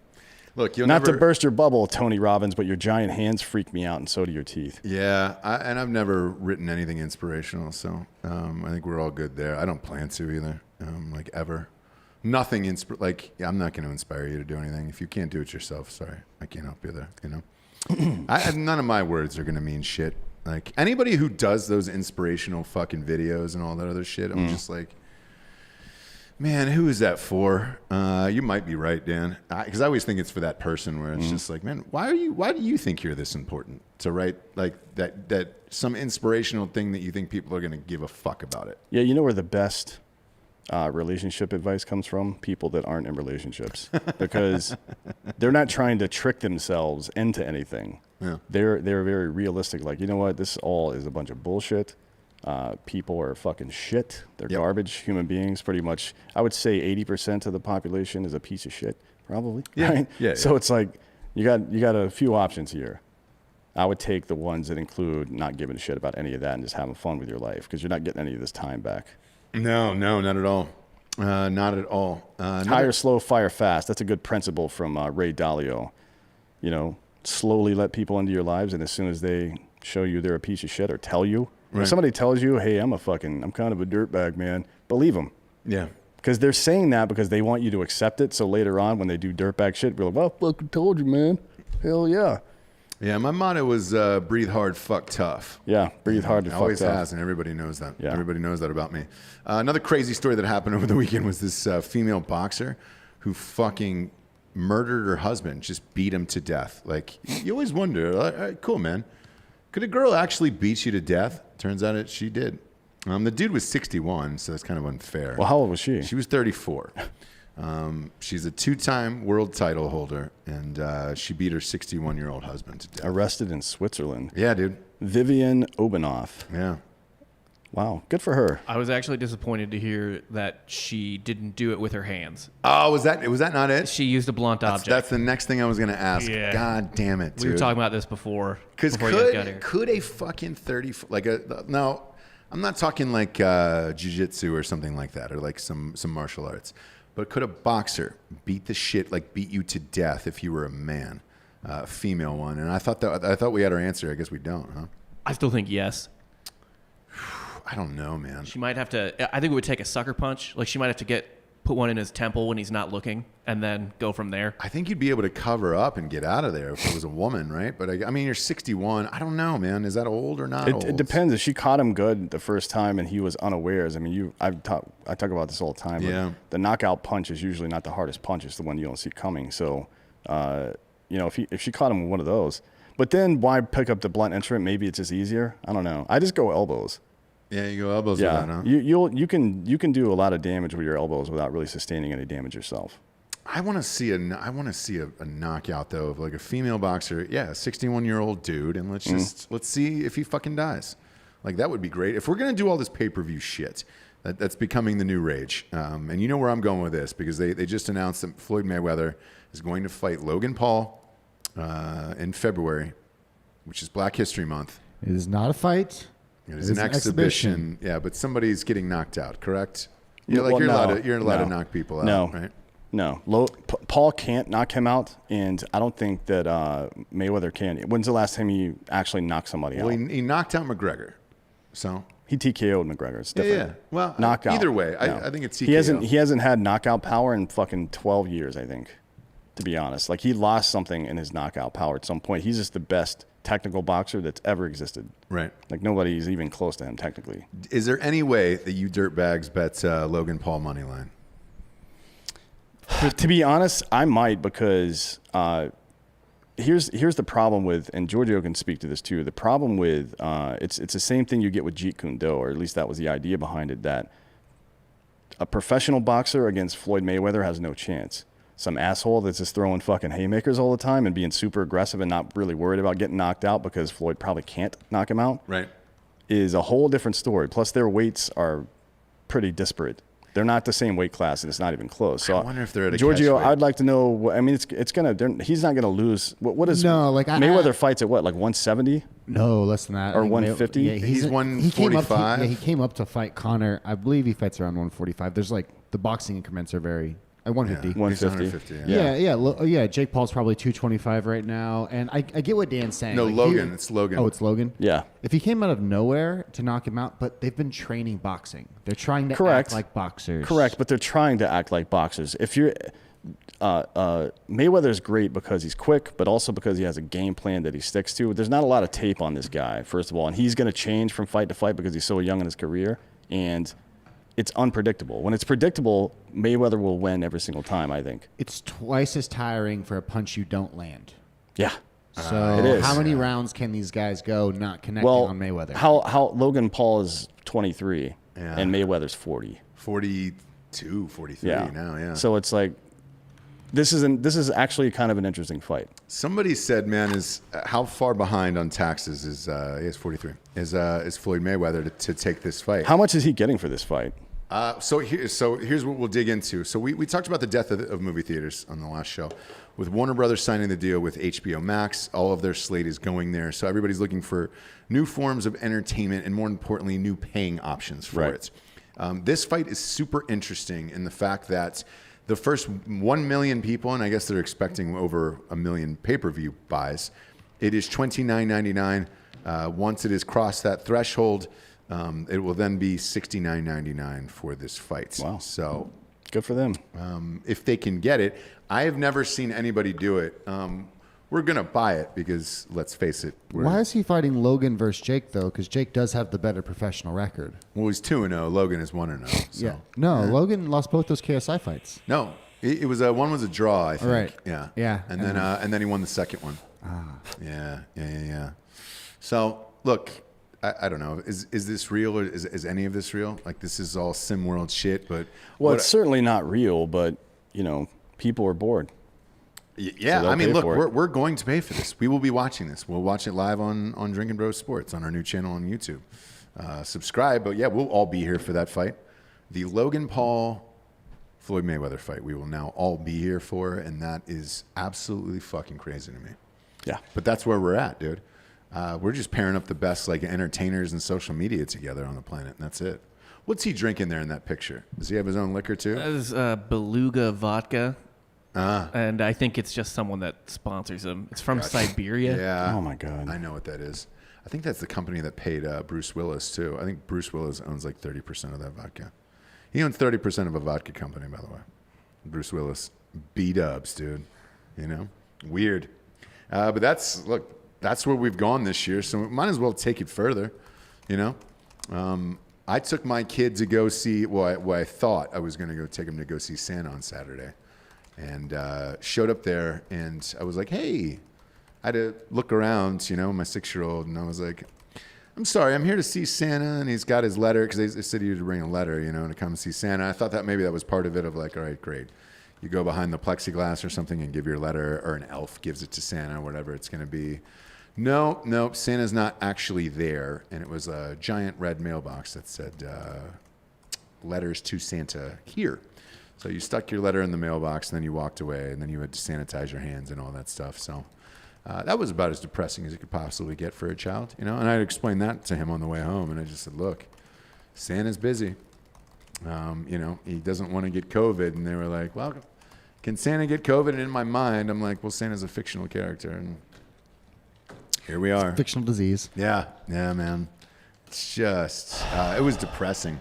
Look, not to burst your bubble, Tony Robbins, but your giant hands freak me out, and so do your teeth. Yeah, and I've never written anything inspirational, so I think we're all good there. I don't plan to either, like ever. Nothing I'm not going to inspire you to do anything. If you can't do it yourself, sorry, I can't help you there. None of my words are going to mean shit. Like anybody who does those inspirational fucking videos and all that other shit, I'm just like, man, who is that for? You might be right, Dan. Because I always think it's for that person where it's just like, man, why do you think you're this important to write like that some inspirational thing that you think people are going to give a fuck about it? Yeah, where the best relationship advice comes from? People that aren't in relationships, because they're not trying to trick themselves into anything. Yeah. They're very realistic. Like, you know what? This all is a bunch of bullshit. People are fucking shit. They're garbage human beings. Pretty much, I would say 80% of the population is a piece of shit. Probably. Yeah. Right? Yeah. So it's like you got a few options here. I would take the ones that include not giving a shit about any of that and just having fun with your life, because you're not getting any of this time back. No, not at all. Not at all. Hire slow, fire fast. That's a good principle from Ray Dalio. You know, slowly let people into your lives, and as soon as they show you they're a piece of shit or tell you, Right. if somebody tells you, hey, I'm kind of a dirtbag, man, believe them. Yeah. Because they're saying that because they want you to accept it. So later on, when they do dirtbag shit, we're like, well, I fucking told you, man. Hell yeah. Yeah, my motto was breathe hard, fuck tough. Yeah, breathe hard to fuck Always tough. has, and everybody knows that. Yeah. Everybody knows that about me. Another crazy story that happened over the weekend was this female boxer who fucking murdered her husband, just beat him to death. Like, you always wonder, all right, cool, man. Could a girl actually beat you to death? Turns out she did. The dude was 61, so that's kind of unfair. Well, how old was she? She was 34. She's a 2-time world title holder, and she beat her 61-year-old husband to death. Arrested in Switzerland. Yeah, dude. Vivian Obanoff. Yeah. Wow, good for her. I was actually disappointed to hear that she didn't do it with her hands. Oh, was that not it? She used a blunt object. That's the next thing I was going to ask. Yeah. God damn it, dude. We were talking about this before. Because before you guys got here. could a fucking 30 no, I'm not talking like jiu-jitsu or something like that, or like some martial arts, but could a boxer beat you to death if you were a man, a female one? And I thought we had our answer. I guess we don't, huh? I still think yes. I don't know, man. She might have to. I think it would take a sucker punch. Like, she might have to put one in his temple when he's not looking, and then go from there. I think you'd be able to cover up and get out of there if it was a woman, right? But I mean, you're 61. I don't know, man. Is that old or not old? It depends. If she caught him good the first time and he was unawares, I mean, I talk about this all the time. Yeah. The knockout punch is usually not the hardest punch. It's the one you don't see coming. So, you know, if she caught him with one of those, but then why pick up the blunt instrument? Maybe it's just easier. I don't know. I just go elbows. Yeah, you go elbows with that, huh? You can do a lot of damage with your elbows without really sustaining any damage yourself. I want to see a knockout though of like a female boxer. Yeah, a 61-year-old dude, and let's see if he fucking dies. Like, that would be great. If we're gonna do all this pay-per-view shit, that's becoming the new rage. And you know where I'm going with this, because they just announced that Floyd Mayweather is going to fight Logan Paul in February, which is Black History Month. It is not a fight. It is an exhibition. Yeah, but somebody's getting knocked out, correct? Yeah, like Well, you're allowed to knock people out, right? No, Paul can't knock him out, and I don't think that Mayweather can. When's the last time he actually knocked somebody out? Well, he knocked out McGregor, so he TKO'd McGregor. It's different. Yeah. Well, knockout. Either way, No. I think it's TKO. He hasn't had knockout power in fucking 12 years, I think, to be honest. Like, he lost something in his knockout power at some point. He's just the best technical boxer that's ever existed. Right. Like, nobody's even close to him technically. Is there any way that you dirtbags bet Logan Paul money line? To be honest, I might, because here's the problem with, and Giorgio can speak to this too. The problem with it's the same thing you get with Jeet Kune Do, or at least that was the idea behind it, that a professional boxer against Floyd Mayweather has no chance. Some asshole that's just throwing fucking haymakers all the time and being super aggressive and not really worried about getting knocked out because Floyd probably can't knock him out, Right. is a whole different story. Plus, their weights are pretty disparate. They're not the same weight class, and it's not even close. So I wonder if they're at a Giorgio, catch weight. I'd like to know. I mean, he's not gonna lose. What is Mayweather fights at what, like 170? No, less than that. Or I think 150? Yeah, He's he came up 145? he came up to fight Conor. I believe he fights around 145. There's like the boxing increments are very 150. He's 150. 150. Yeah. Jake Paul's probably 225 right now, and I get what Dan's saying. No, Like, Logan. It's Logan. Oh, it's Logan. Yeah. If he came out of nowhere to knock him out, but they've been training boxing. They're trying to Correct. act like boxers. Correct, but they're trying to act like boxers. If you're Mayweather's great because he's quick, but also because he has a game plan that he sticks to. There's not a lot of tape on this guy, first of all, and he's going to change from fight to fight because he's so young in his career, and it's unpredictable. When it's predictable, Mayweather will win every single time, I think. It's twice as tiring for a punch you don't land. Yeah. So It is. how many rounds can these guys go not connecting on Mayweather? How Logan Paul is 23 Yeah. and Mayweather's 40. 40. 243 now, yeah. So it's like, this is actually kind of an interesting fight. Somebody said, man, how far behind on taxes is he has 43 is Floyd Mayweather to take this fight? How much is he getting for this fight? So here's what we'll dig into. So we talked about the death of movie theaters on the last show. With Warner Brothers signing the deal with HBO Max, all of their slate is going there. So everybody's looking for new forms of entertainment and, more importantly, new paying options for it. This fight is super interesting in the fact that the first 1 million people, and I guess they're expecting over 1 million pay-per-view buys, it is $29.99. Once it has crossed that threshold, it will then be $69.99 for this fight. Wow. So good for them. If they can get it. I have never seen anybody do it. We're going to buy it because, let's face it. Why is he fighting Logan versus Jake, though? Because Jake does have the better professional record. Well, he's 2-0. Logan is 1-0. So. Yeah. No, Logan lost both those KSI fights. No. It was one was a draw, I think. Right. Yeah. Yeah. And then he won the second one. Yeah. So, look, I don't know. Is this real, or is any of this real? Like, this is all sim world shit, but it's certainly not real, but people are bored. Yeah, so I mean, look, we're going to pay for this. We will be watching this. We'll watch it live on Drinkin Bros Sports on our new channel on YouTube. Subscribe, but yeah, we'll all be here for that fight. The Logan Paul Floyd Mayweather fight, we will now all be here for, and that is absolutely fucking crazy to me. Yeah, but that's where we're at, dude. We're just pairing up the best like entertainers and social media together on the planet, and that's it. What's he drinking there in that picture? Does he have his own liquor too? That is Beluga vodka. And I think it's just someone that sponsors him. It's from Siberia. Yeah. Oh, my God. I know what that is. I think that's the company that paid Bruce Willis, too. I think Bruce Willis owns like 30% of that vodka. He owns 30% of a vodka company, by the way. Bruce Willis. B-dubs, dude. Weird. But that's where we've gone this year, so we might as well take it further, I took my kid to go see, I thought I was going to go take him to go see Santa on Saturday. And showed up there, and I was like, hey, I had to look around, my 6-year-old, and I was like, I'm sorry, I'm here to see Santa, and he's got his letter, because they said he had to bring a letter, to come see Santa. I thought that maybe that was part of it of like, all right, great. You go behind the plexiglass or something and give your letter, or an elf gives it to Santa, whatever it's going to be. No, Santa's not actually there, and it was a giant red mailbox that said, letters to Santa here. So you stuck your letter in the mailbox, and then you walked away, and then you had to sanitize your hands and all that stuff. So that was about as depressing as it could possibly get for a child, And I explained that to him on the way home, and I just said, look, Santa's busy. He doesn't want to get COVID. And they were like, well, can Santa get COVID? And in my mind, I'm like, well, Santa's a fictional character, and here we are. Fictional disease. Yeah, man. It's just, it was depressing.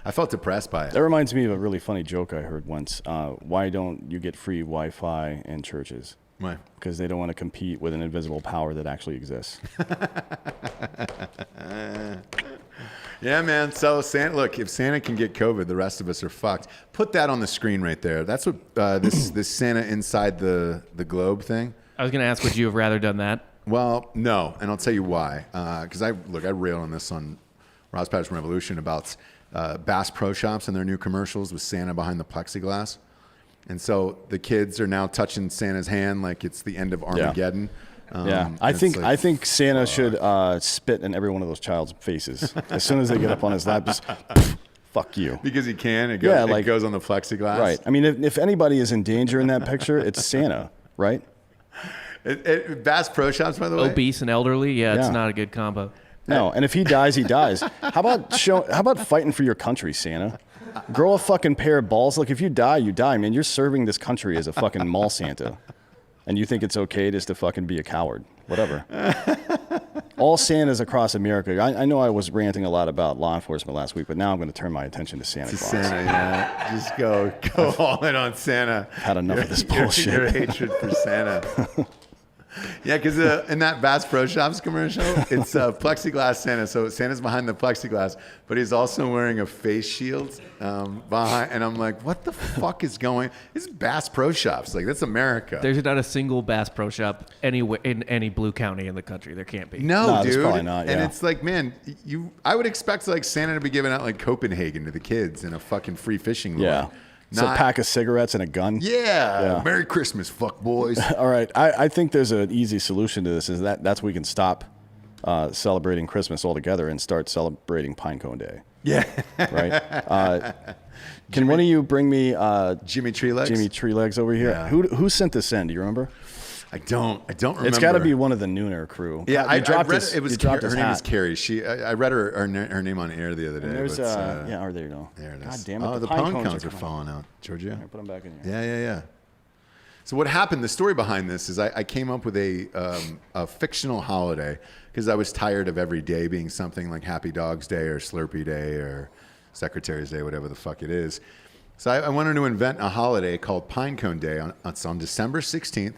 I felt depressed by it. That reminds me of a really funny joke I heard once. Why don't you get free Wi-Fi in churches? Why? Because they don't want to compete with an invisible power that actually exists. Yeah, man. So, Santa, look, if Santa can get COVID, the rest of us are fucked. Put that on the screen right there. That's what this Santa inside the globe thing. I was going to ask, would you have rather done that? Well, no, and I'll tell you why. Because I rail on this on Ross Patterson Revolution about Bass Pro Shops and their new commercials with Santa behind the plexiglass. And so the kids are now touching Santa's hand like it's the end of Armageddon. I think Santa should spit in every one of those child's faces as soon as they get up on his lap. Just fuck you. Because he can. It goes on the plexiglass. Right. I mean, if anybody is in danger in that picture, it's Santa, right? Bass Pro Shops, by the way. Obese and elderly. It's not a good combo. No, and if he dies, he dies. How about fighting for your country, Santa? Grow a fucking pair of balls. Like, if you die, you die, man. You're serving this country as a fucking mall Santa. And you think it's okay just to fucking be a coward. Whatever. All Santas across America. I know I was ranting a lot about law enforcement last week, but now I'm going to turn my attention to Santa Claus. Santa, yeah. Just go all in on Santa. Had enough of this bullshit. Your hatred for Santa. Yeah, because in that Bass Pro Shops commercial, it's plexiglass Santa. So Santa's behind the plexiglass, but he's also wearing a face shield behind. And I'm like, what the fuck is going? This is Bass Pro Shops. Like, that's America. There's not a single Bass Pro Shop anywhere in any blue county in the country. There can't be. No, dude. there's probably not. Yeah. And it's like, man, I would expect like Santa to be giving out like Copenhagen to the kids in a fucking free fishing lure. Yeah. So a pack of cigarettes and a gun. Yeah. Merry Christmas, fuck boys. All right. I think there's an easy solution to this. Is that's we can stop celebrating Christmas altogether and start celebrating Pinecone Day. Yeah. Right. Can one of you bring me Jimmy Tree Legs? Jimmy Tree Legs over here. Yeah. Who sent this in? Do you remember? I don't remember. It's got to be one of the Nooner crew. Yeah, I read his, it was her name is Carrie. I read her name on air the other day. And there's but, yeah, there you go. There it is. God damn it! Oh, the pine cones are falling out, Georgia. Here, put them back in here. Yeah. So what happened? The story behind this is I came up with a fictional holiday because I was tired of every day being something like Happy Dog's Day or Slurpee Day or Secretary's Day, whatever the fuck it is. So I wanted to invent a holiday called Pinecone Day. It's on December 16th.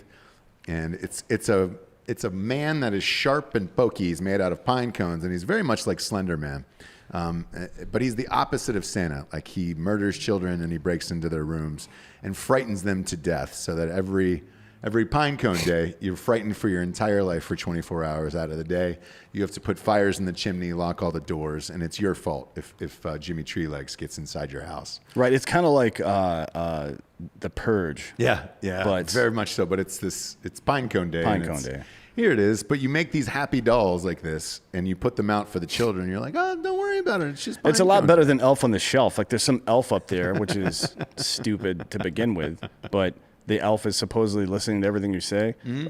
And it's a man that is sharp and pokey. He's made out of pine cones, and he's very much like Slender Man. But he's the opposite of Santa. Like, he murders children and he breaks into their rooms and frightens them to death, so that every Pinecone Day, you're frightened for your entire life for 24 hours out of the day. You have to put fires in the chimney, lock all the doors, and it's your fault if Jimmy Tree Legs gets inside your house. Right. It's kind of like The Purge. Yeah, but very much so. But it's Pinecone Day. Pinecone Day. Here it is. But you make these happy dolls like this, and you put them out for the children. You're like, oh, don't worry about it. It's just. It's a lot better than Elf on the Shelf. Like, there's some elf up there, which is stupid to begin with, but the elf is supposedly listening to everything you say. Mm-hmm.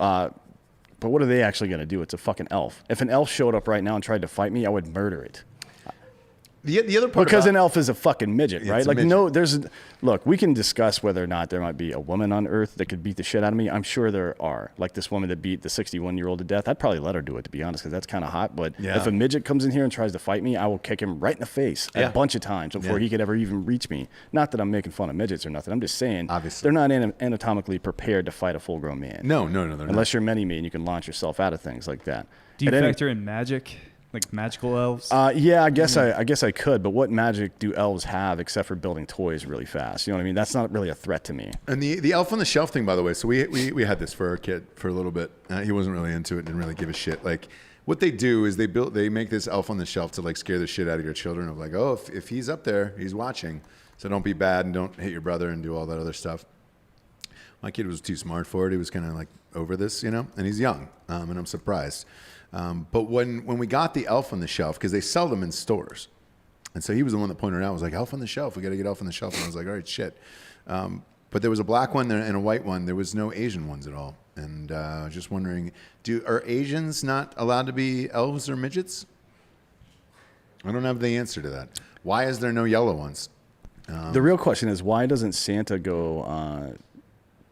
But what are they actually going to do? It's a fucking elf. If an elf showed up right now and tried to fight me, I would murder it. The other part because an elf is a fucking midget, right? Like, midget. no, look, we can discuss whether or not there might be a woman on Earth that could beat the shit out of me. I'm sure there are. Like this woman that beat the 61-year-old to death. I'd probably let her do it, to be honest, because that's kind of hot. But if a midget comes in here and tries to fight me, I will kick him right in the face a bunch of times before he could ever even reach me. Not that I'm making fun of midgets or nothing. I'm just saying they're not anatomically prepared to fight a full-grown man. No, they're unless you're Mini-Me and you can launch yourself out of things like that. Do you factor in magic? Like magical elves? Yeah, I guess I could, but what magic do elves have except for building toys really fast? You know what I mean? That's not really a threat to me. And the elf on the shelf thing, by the way, so we had this for our kid for a little bit. He wasn't really into it, didn't really give a shit. Like, what they do is they make this elf on the shelf to like scare the shit out of your children of like, oh, if he's up there, he's watching. So don't be bad and don't hit your brother and do all that other stuff. My kid was too smart for it. He was kind of like over this, and he's young, and I'm surprised. But when we got the elf on the shelf, because they sell them in stores, and so he was the one that pointed it out. I was like, elf on the shelf, we got to get elf on the shelf. And I was like, all right, shit. But there was a black one and a white one. There was no Asian ones at all. And I was just wondering, are Asians not allowed to be elves or midgets? I don't have the answer to that. Why is there no yellow ones? The real question is, why doesn't Santa go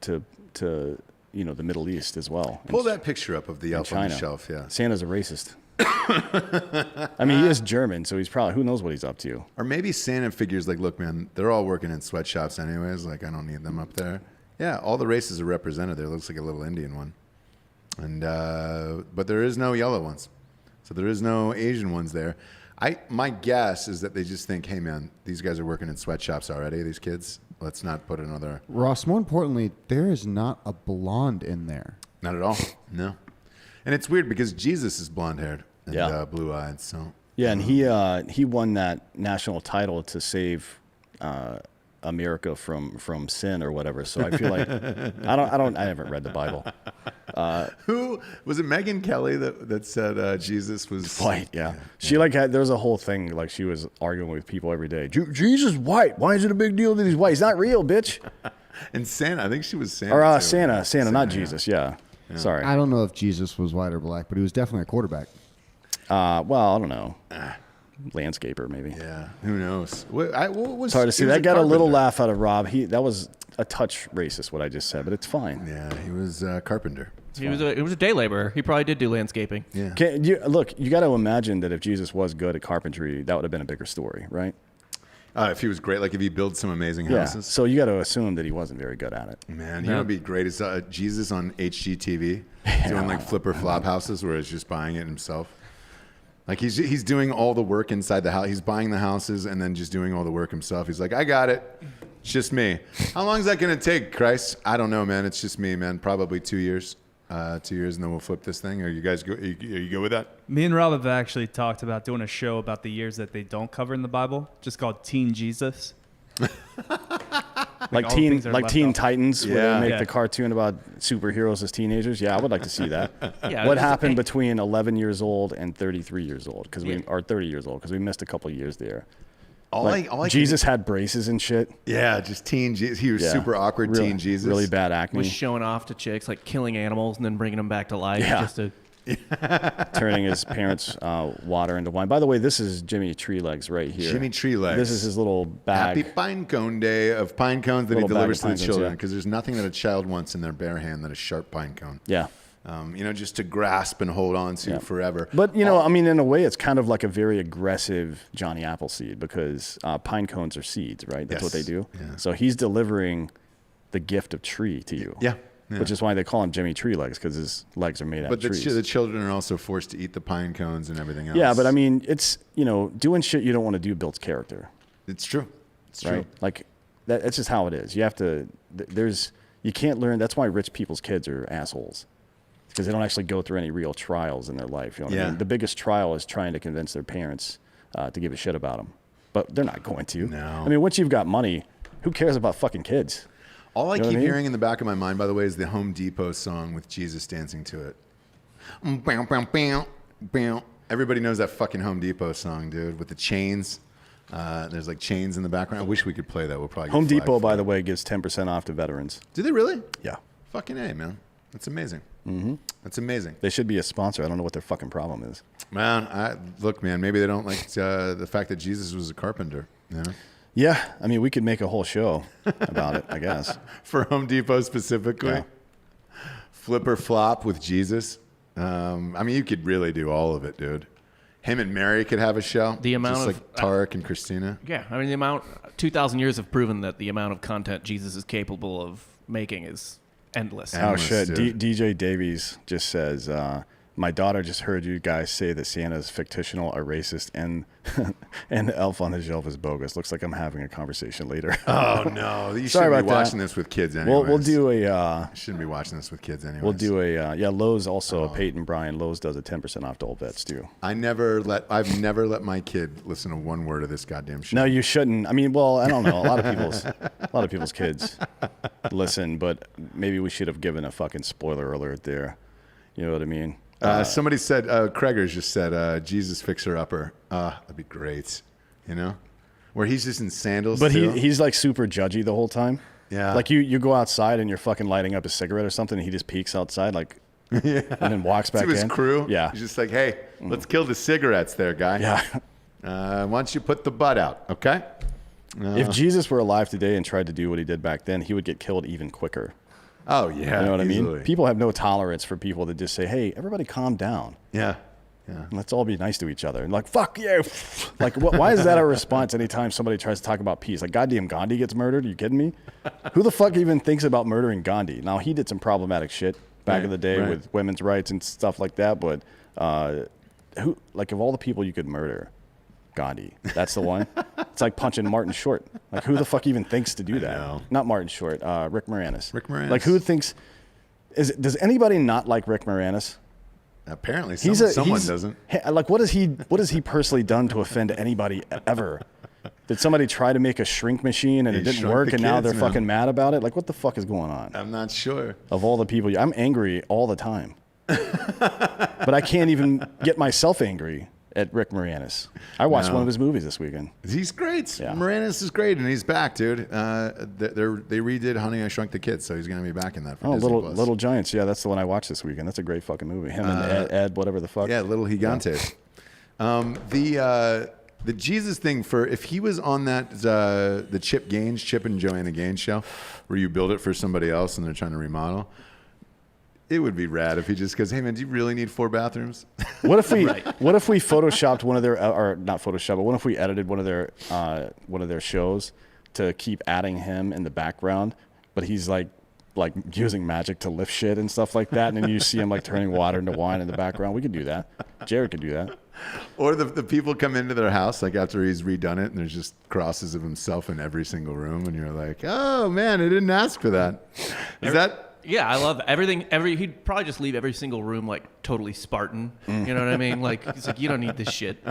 to the Middle East as well? Pull that picture up of the elf on the China. shelf. Yeah. Santa's a racist. I mean, he is German, so he's probably, who knows what he's up to. Or maybe Santa figures like, look, man, they're all working in sweatshops anyways. Like, I don't need them up there. Yeah, all the races are represented there. Looks like a little Indian one. And but there is no yellow ones. So there is no Asian ones there. My guess is that they just think, hey, man, these guys are working in sweatshops already, these kids. Let's not put another... Ross, more importantly, there is not a blonde in there. Not at all. No. And it's weird because Jesus is blonde-haired and blue-eyed. So yeah, and he won that national title to save America from sin or whatever. So I feel like I haven't read the Bible. Who was it? Megyn Kelly that said Jesus was white? Yeah, she there was a whole thing like she was arguing with people every day. Jesus white. Why is it a big deal that he's white? He's not real, bitch. And Santa, I think she was Santa. Or Santa, not Jesus. Yeah. Sorry. I don't know if Jesus was white or black, but he was definitely a quarterback. Well, I don't know. Landscaper, maybe. Yeah, who knows? It's hard to see. That got a little laugh out of Rob. That was a touch racist, what I just said, but it's fine. Yeah, he was a carpenter. He was a day laborer. He probably did do landscaping. Yeah. You got to imagine that if Jesus was good at carpentry, that would have been a bigger story, right? If he was great, like if he builds some amazing houses. So you got to assume that he wasn't very good at it. Man, you know what'd be great is Jesus on HGTV doing like flipper flop houses where he's just buying it himself. Like he's doing all the work inside the house. He's buying the houses and then just doing all the work himself. He's like, I got it. It's just me. How long is that going to take, Christ? I don't know, man. It's just me, man. Probably 2 years. 2 years, and then we'll flip this thing. Are you guys go? Are you good with that? Me and Rob have actually talked about doing a show about the years that they don't cover in the Bible, just called Teen Jesus. like Teen Titans, where they make Yeah. the cartoon about superheroes as teenagers. Yeah, I would like to see that. Yeah, What happened between 11 years old and 33 years old? Or 30 years old, because we missed a couple of years there. Jesus had braces and shit. Yeah, just teen Jesus. He was super awkward teen Jesus. Really bad acne. Was showing off to chicks, like killing animals and then bringing them back to life. Yeah. Just to, Turning his parents' water into wine. By the way, this is Jimmy Tree Legs right here. Jimmy Tree Legs. This is his little bag. Happy Pine Cone Day of pine cones that he Little bag delivers of to the pine cones, children, yeah. because there's nothing that a child wants in their bare hand than a sharp pine cone. Yeah. Just to grasp and hold on to forever. But, I mean, in a way, it's kind of like a very aggressive Johnny Appleseed, because pine cones are seeds, right? That's what they do. Yeah. So he's delivering the gift of tree to you. Yeah. Which is why they call him Jimmy Tree Legs, because his legs are made out of trees. But the children are also forced to eat the pine cones and everything else. Yeah, but I mean, it's, doing shit you don't want to do builds character. It's true. It's right? true. Like, that's just how it is. You have to, you can't learn, that's why rich people's kids are assholes. Because they don't actually go through any real trials in their life. You know what I mean? The biggest trial is trying to convince their parents to give a shit about them. But they're not going to. No. I mean, once you've got money, who cares about fucking kids? All I You know keep what I mean? hearing in the back of my mind, by the way, is the Home Depot song with Jesus dancing to it. Bow, bow, bow, bow. Everybody knows that fucking Home Depot song, dude, with the chains. There's like chains in the background. I wish we could play that. We'll probably get Home flagged Depot, for by that. the way, gives 10% off to veterans. Do they really? Yeah. Fucking A, man. That's amazing. Mm-hmm. That's amazing. They should be a sponsor. I don't know what their fucking problem is. Man, look, man, maybe they don't like the fact that Jesus was a carpenter, you know? Yeah. I mean, we could make a whole show about it, I guess. For Home Depot specifically. Yeah. Flip or flop with Jesus. I mean, you could really do all of it, dude. Him and Mary could have a show. The amount just of- like Tarek and Christina. yeah, I mean, 2,000 years have proven that the amount of content Jesus is capable of making is endless. Yeah. Oh, Endless, shit. dude. DJ Davies just says, my daughter just heard you guys say that Santa's fictional, a racist, and and the elf on the shelf is bogus. Looks like I'm having a conversation later. Oh, no. You Sorry shouldn't be about that. watching this with kids anyways. We'll do a... You shouldn't be watching this with kids anyways. We'll do a Lowe's also. Peyton Bryan Lowe's does a 10% off to old vets too. I've never let my kid listen to one word of this goddamn shit. No, you shouldn't. I mean, well, I don't know. A lot of people's kids listen, but maybe we should have given a fucking spoiler alert there. You know what I mean? Somebody said, Kreger's just said, Jesus fixer upper. That'd be great. You know, where he's just in sandals. But too. he's like super judgy the whole time. Yeah. Like you go outside and you're fucking lighting up a cigarette or something, and he just peeks outside like, and then walks back to his in. crew. Yeah. He's just like, hey, let's kill the cigarettes there, guy. Yeah. Why don't you put the butt out, okay? If Jesus were alive today and tried to do what he did back then, he would get killed even quicker. Oh, yeah. You know what I easily. mean? People have no tolerance for people that just say, hey, everybody calm down. Yeah. Yeah. Let's all be nice to each other. And like, fuck you. Like, why is that a response anytime somebody tries to talk about peace? Like, goddamn Gandhi gets murdered? Are you kidding me? Who the fuck even thinks about murdering Gandhi? Now, he did some problematic shit back in the day with women's rights and stuff like that. But who, like, of all the people you could murder, Gandhi, that's the one. It's like punching Martin Short. Like, who the fuck even thinks to do that? know. Not Martin Short, Rick Moranis. Rick Moranis. Like, who thinks... Does anybody not like Rick Moranis? Apparently, someone doesn't. Like, what has he personally done to offend anybody ever? Did somebody try to make a shrink machine and it didn't shrunk work, the and now kids, they're man. fucking mad about it? Like, what the fuck is going on? I'm not sure. Of all the people, I'm angry all the time, but I can't even get myself angry at Rick Moranis. I watched one of his movies this weekend. He's great. Yeah. Moranis is great, and he's back, dude. They redid Honey, I Shrunk the Kids, so he's going to be back in that for Oh, Disney Plus. Little Giants. Yeah, that's the one I watched this weekend. That's a great fucking movie. Him and Ed, whatever the fuck. Yeah, Little Gigantes. The Jesus thing, for if he was on that the Chip and Joanna Gaines show, where you build it for somebody else and they're trying to remodel, It would be rad if he just goes, "Hey man, do you really need 4 bathrooms?" What if we what if we photoshopped one of their or not photoshopped, but what if we edited one of their shows to keep adding him in the background, but he's like using magic to lift shit and stuff like that, and then you see him like turning water into wine in the background. We could do that. Jared could do that. Or the people come into their house like after he's redone it, and there's just crosses of himself in every single room, and you're like, "Oh man, I didn't ask for that." Is that? Yeah, I love everything. He'd probably just leave every single room like totally Spartan. You know what I mean? Like he's like, you don't need this shit.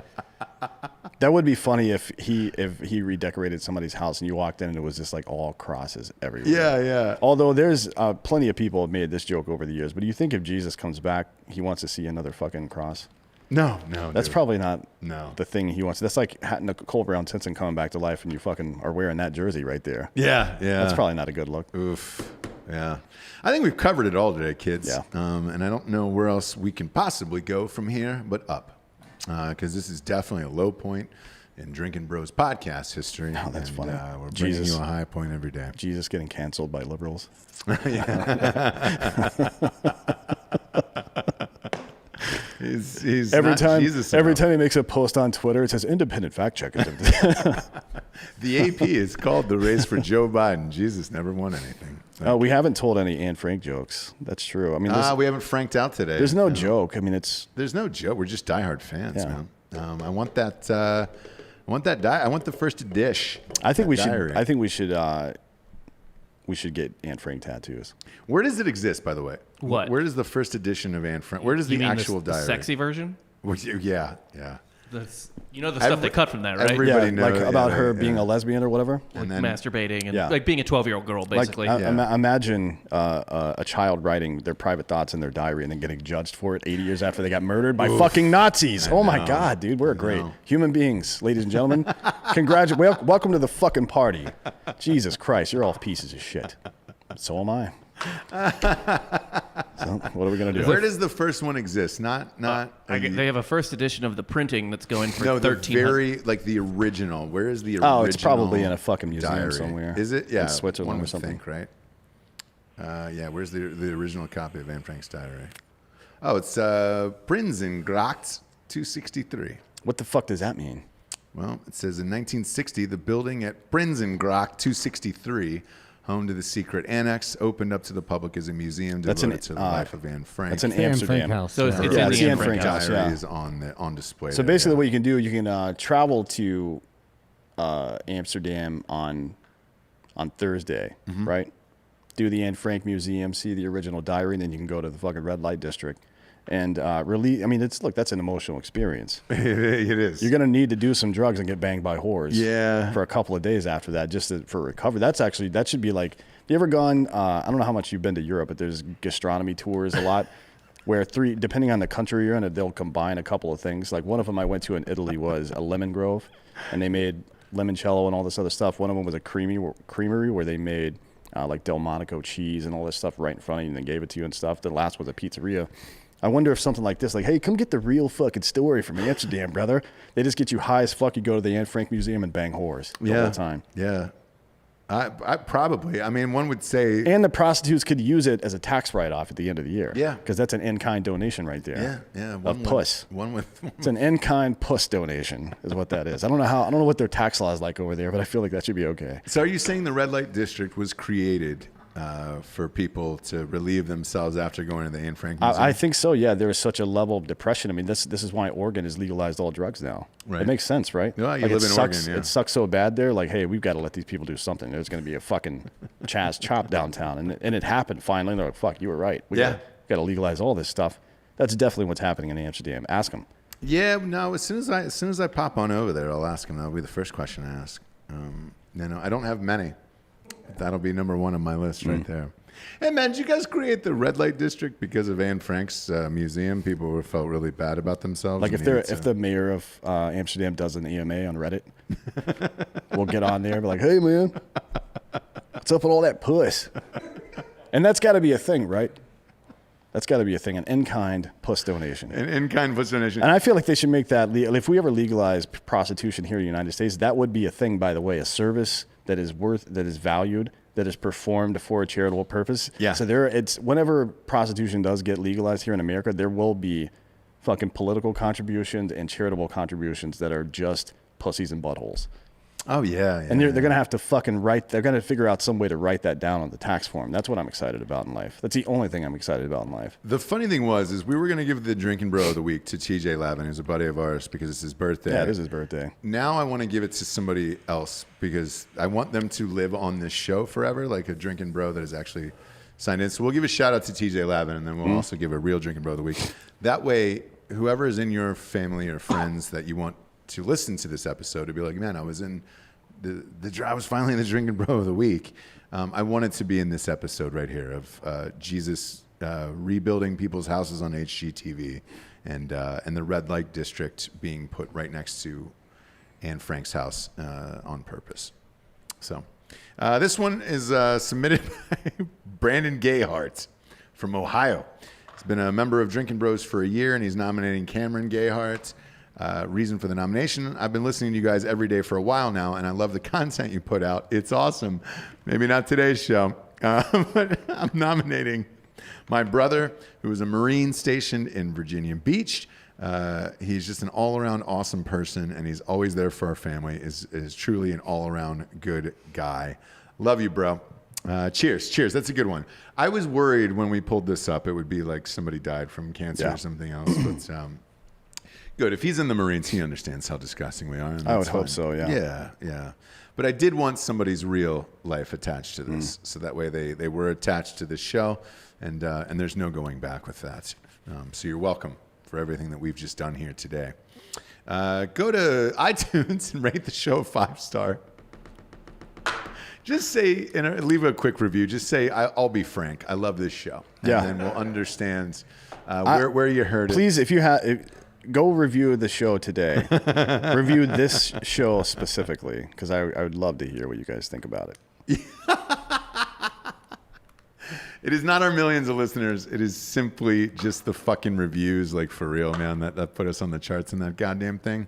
That would be funny if he redecorated somebody's house and you walked in and it was just like all crosses everywhere. Yeah. Although there's plenty of people have made this joke over the years, but do you think if Jesus comes back, he wants to see another fucking cross? No. That's dude. probably not No. the thing he wants. That's like Nicole Brown Simpson coming back to life and you fucking are wearing that jersey right there. Yeah. That's probably not a good look. Oof. Yeah. I think we've covered it all today, kids. Yeah. And I don't know where else we can possibly go from here but up. Because this is definitely a low point in Drinkin Bros podcast history. Oh, that's funny. We're bringing you a high point every day. Jesus getting canceled by liberals. He's Every not time Jesus every enough. time he makes a post on Twitter, it says independent fact check. The AP is called the race for Joe Biden. Jesus never won anything. So. We haven't told any Anne Frank jokes. That's true. I mean, We haven't franked out today. there's no joke. I mean, There's no joke. We're just diehard fans, Yeah. man. I want that. I want the first dish. I think that we diary. should. I think we should get Anne Frank tattoos. Where does it exist, by the way? What? Where does the first edition of Anne Frank? Where does You the mean actual the diary? sexy version? Yeah. You know the stuff they cut from that, right? Everybody knows, like about her yeah. being a lesbian or whatever. Like And then- masturbating and Yeah. like being a 12-year-old girl, basically. Like, imagine a child writing their private thoughts in their diary and then getting judged for it 80 years after they got murdered by fucking Nazis. Oh my God, dude, we're great human beings, ladies and gentlemen. Welcome to the fucking party. Jesus Christ, you're all pieces of shit. So am I. So what are we gonna do? Where does the first one exist? Not. They have a first edition of the printing that's going for No, the $1,300. the original. Where is the original? Oh, it's probably in a fucking museum diary? somewhere. Is it? Yeah, in Switzerland one or would something. think, right? Yeah. Where's the original copy of Anne Frank's diary? Oh, it's Prinsengracht 263. What the fuck does that mean? Well, it says in 1960, the building at Prinsengracht 263, home to the secret annex, opened up to the public as a museum devoted to the life of Anne Frank. That's in Anne Amsterdam. Frank house. So it's Her in Yeah, the it's Anne Anne Frank Frank house. house. diary Yeah. is on display. So there, basically, yeah. what you can do, you can travel to Amsterdam on Thursday, right? Do the Anne Frank Museum, see the original diary, and then you can go to the fucking red light district and really. I mean, that's an emotional experience. it is. You're gonna need to do some drugs and get banged by whores. Yeah. For a couple of days after that, for recovery. That should be like. Have you ever gone? I don't know how much you've been to Europe, but there's gastronomy tours a lot. Where depending on the country you're in, they'll combine a couple of things. Like one of them I went to in Italy was a lemon grove, and they made limoncello and all this other stuff. One of them was a creamery where they made like Delmonico cheese and all this stuff right in front of you, and they gave it to you and stuff. The last was a pizzeria. I wonder if something like this, like, hey, come get the real fucking story from Amsterdam, brother. They just get you high as fuck. You go to the Anne Frank Museum and bang whores the whole time. Yeah. I probably. I mean, one would say. And the prostitutes could use it as a tax write-off at the end of the year. Yeah. Because that's an in-kind donation right there. Yeah. Of puss. One with. It's an in-kind puss donation is what that is. I don't know what their tax law is like over there, but I feel like that should be okay. So are you saying the red light district was created for people to relieve themselves after going to the Anne Frank Museum? I think so, yeah. There is such a level of depression. I mean, this is why Oregon has legalized all drugs now. Right. It makes sense, right? Yeah, you Like, live it in sucks, Oregon, yeah. It sucks so bad there. Like, hey, we've got to let these people do something. There's going to be a fucking Chaz chop downtown. And it happened finally. And they're like, fuck, you were right. We got to legalize all this stuff. That's definitely what's happening in Amsterdam. Ask them. Yeah, no. As soon as I pop on over there, I'll ask him. That'll be the first question I ask. I don't have many. That'll be number one on my list right there. Hey man, did you guys create the red light district because of Anne Frank's museum? People felt really bad about themselves. Like and if the mayor of Amsterdam does an EMA on Reddit, we'll get on there and be like, hey man, what's up with all that puss? And that's got to be a thing, right? That's got to be a thing, an in-kind puss donation. An in-kind puss donation. And I feel like they should make that, if we ever legalize prostitution here in the United States, that would be a thing, by the way, a service that is valued, that is performed for a charitable purpose. Yeah. So whenever prostitution does get legalized here in America, there will be fucking political contributions and charitable contributions that are just pussies and buttholes. Oh yeah, and they're gonna have to they're gonna figure out some way to write that down on the tax form. That's what I'm excited about in life. That's the only thing I'm excited about in life. The funny thing is we were gonna give the Drinkin Bro of the week to TJ Lavin, who's a buddy of ours, because it's his birthday. Yeah, it is his birthday. Now I want to give it to somebody else because I want them to live on this show forever, like a Drinkin Bro that is actually signed in. So we'll give a shout out to TJ Lavin, and then we'll also give a real Drinkin Bro of the week. That way, whoever is in your family or friends that you want to listen to this episode to be like, man, I was in I was finally in the Drinkin Bro of the week. I wanted to be in this episode right here of Jesus rebuilding people's houses on HGTV and the red light district being put right next to Anne Frank's house on purpose. So this one is submitted by Brandon Gayhart from Ohio. He's been a member of Drinkin Bros for a year, and he's nominating Cameron Gayhart. Reason for the nomination: I've been listening to you guys every day for a while now, and I love the content you put out. It's awesome. Maybe not today's show, but I'm nominating my brother, who was a Marine stationed in Virginia Beach. He's just an all-around awesome person, and he's always there for our family. Is truly an all-around good guy. Love you, bro. Cheers. That's a good one. I was worried when we pulled this up, it would be like somebody died from cancer or something else, but good. If he's in the Marines, he understands how disgusting we are. And I would hope so, yeah. Yeah. But I did want somebody's real life attached to this, so that way they were attached to this show, and there's no going back with that. So you're welcome for everything that we've just done here today. Go to iTunes and rate the show 5-star. Just say, and leave a quick review. Just say, I'll be frank. I love this show. And then we'll understand where you heard it. Please, if you have... Go review the show today. Review this show specifically, because I would love to hear what you guys think about it. It is not our millions of listeners. It is simply just the fucking reviews, like for real, man. That put us on the charts in that goddamn thing.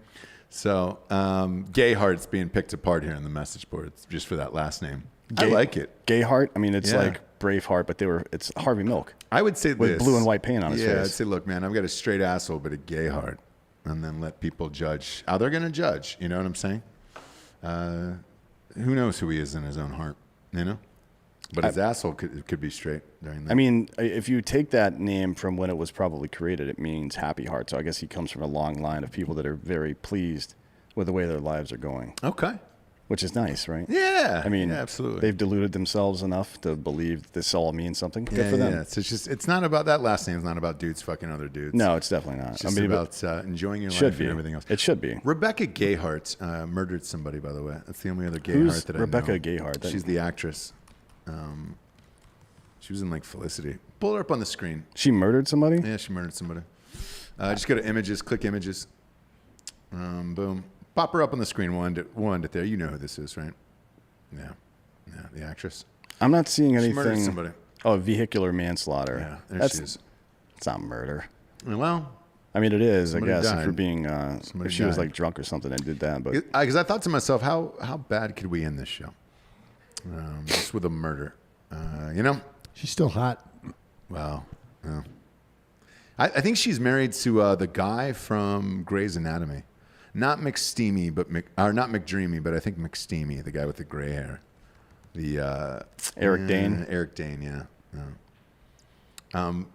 So Gayhart's being picked apart here in the message boards just for that last name. I like it. Gayheart. I mean, it's like Braveheart, but it's Harvey Milk. I would say with blue and white paint on his face. Yeah, I'd say, look, man, I've got a straight asshole, but a gay heart, and then let people judge how they're going to judge. You know what I'm saying? Who knows who he is in his own heart? You know, but his asshole could be straight during that. I mean, if you take that name from when it was probably created, it means happy heart. So I guess he comes from a long line of people that are very pleased with the way their lives are going. Okay. Which is nice, right? Yeah. I mean, absolutely. They've deluded themselves enough to believe this all means something. Good for them. Yeah. So it's not about that last name. It's not about dudes fucking other dudes. No, it's definitely not. It's just about enjoying your life and everything else. It should be. Rebecca Gayhart murdered somebody, by the way. That's the only other Gayhart that I know. Rebecca Gayhart? She's the actress. She was in like Felicity. Pull her up on the screen. She murdered somebody? Yeah, she murdered somebody. Just go to images, click images. Boom. Pop her up on the screen. We'll end it there. You know who this is, right? Yeah, the actress. I'm not seeing anything. She murdered somebody. Oh, vehicular manslaughter. Yeah, there she is. It's not murder. Well, I mean, it is, I guess, died. if you're being, if she was like drunk or something and did that. But because I thought to myself, how bad could we end this show? Just with a murder, you know? She's still hot. Wow. Yeah. I think she's married to the guy from Grey's Anatomy. Not McSteamy, not McDreamy, but I think McSteamy, the guy with the gray hair. The Eric Dane. Eric Dane, yeah.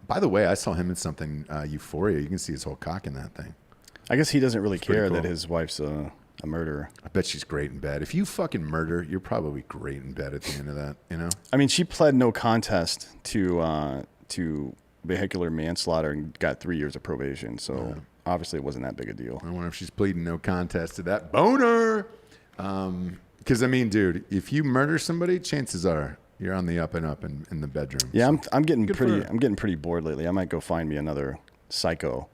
By the way, I saw him in something Euphoria. You can see his whole cock in that thing. I guess he doesn't really care cool. that his wife's a murderer. I bet she's great in bed. If you fucking murder, you're probably great in bed at the end of that. You know. I mean, she pled no contest to vehicular manslaughter and got 3 years of probation. So. Yeah. Obviously, it wasn't that big a deal. I wonder if she's pleading no contest to that boner. Because, I mean, dude, if you murder somebody, chances are you're on the up and up in the bedroom. Yeah, so. I'm getting pretty bored lately. I might go find me another psycho.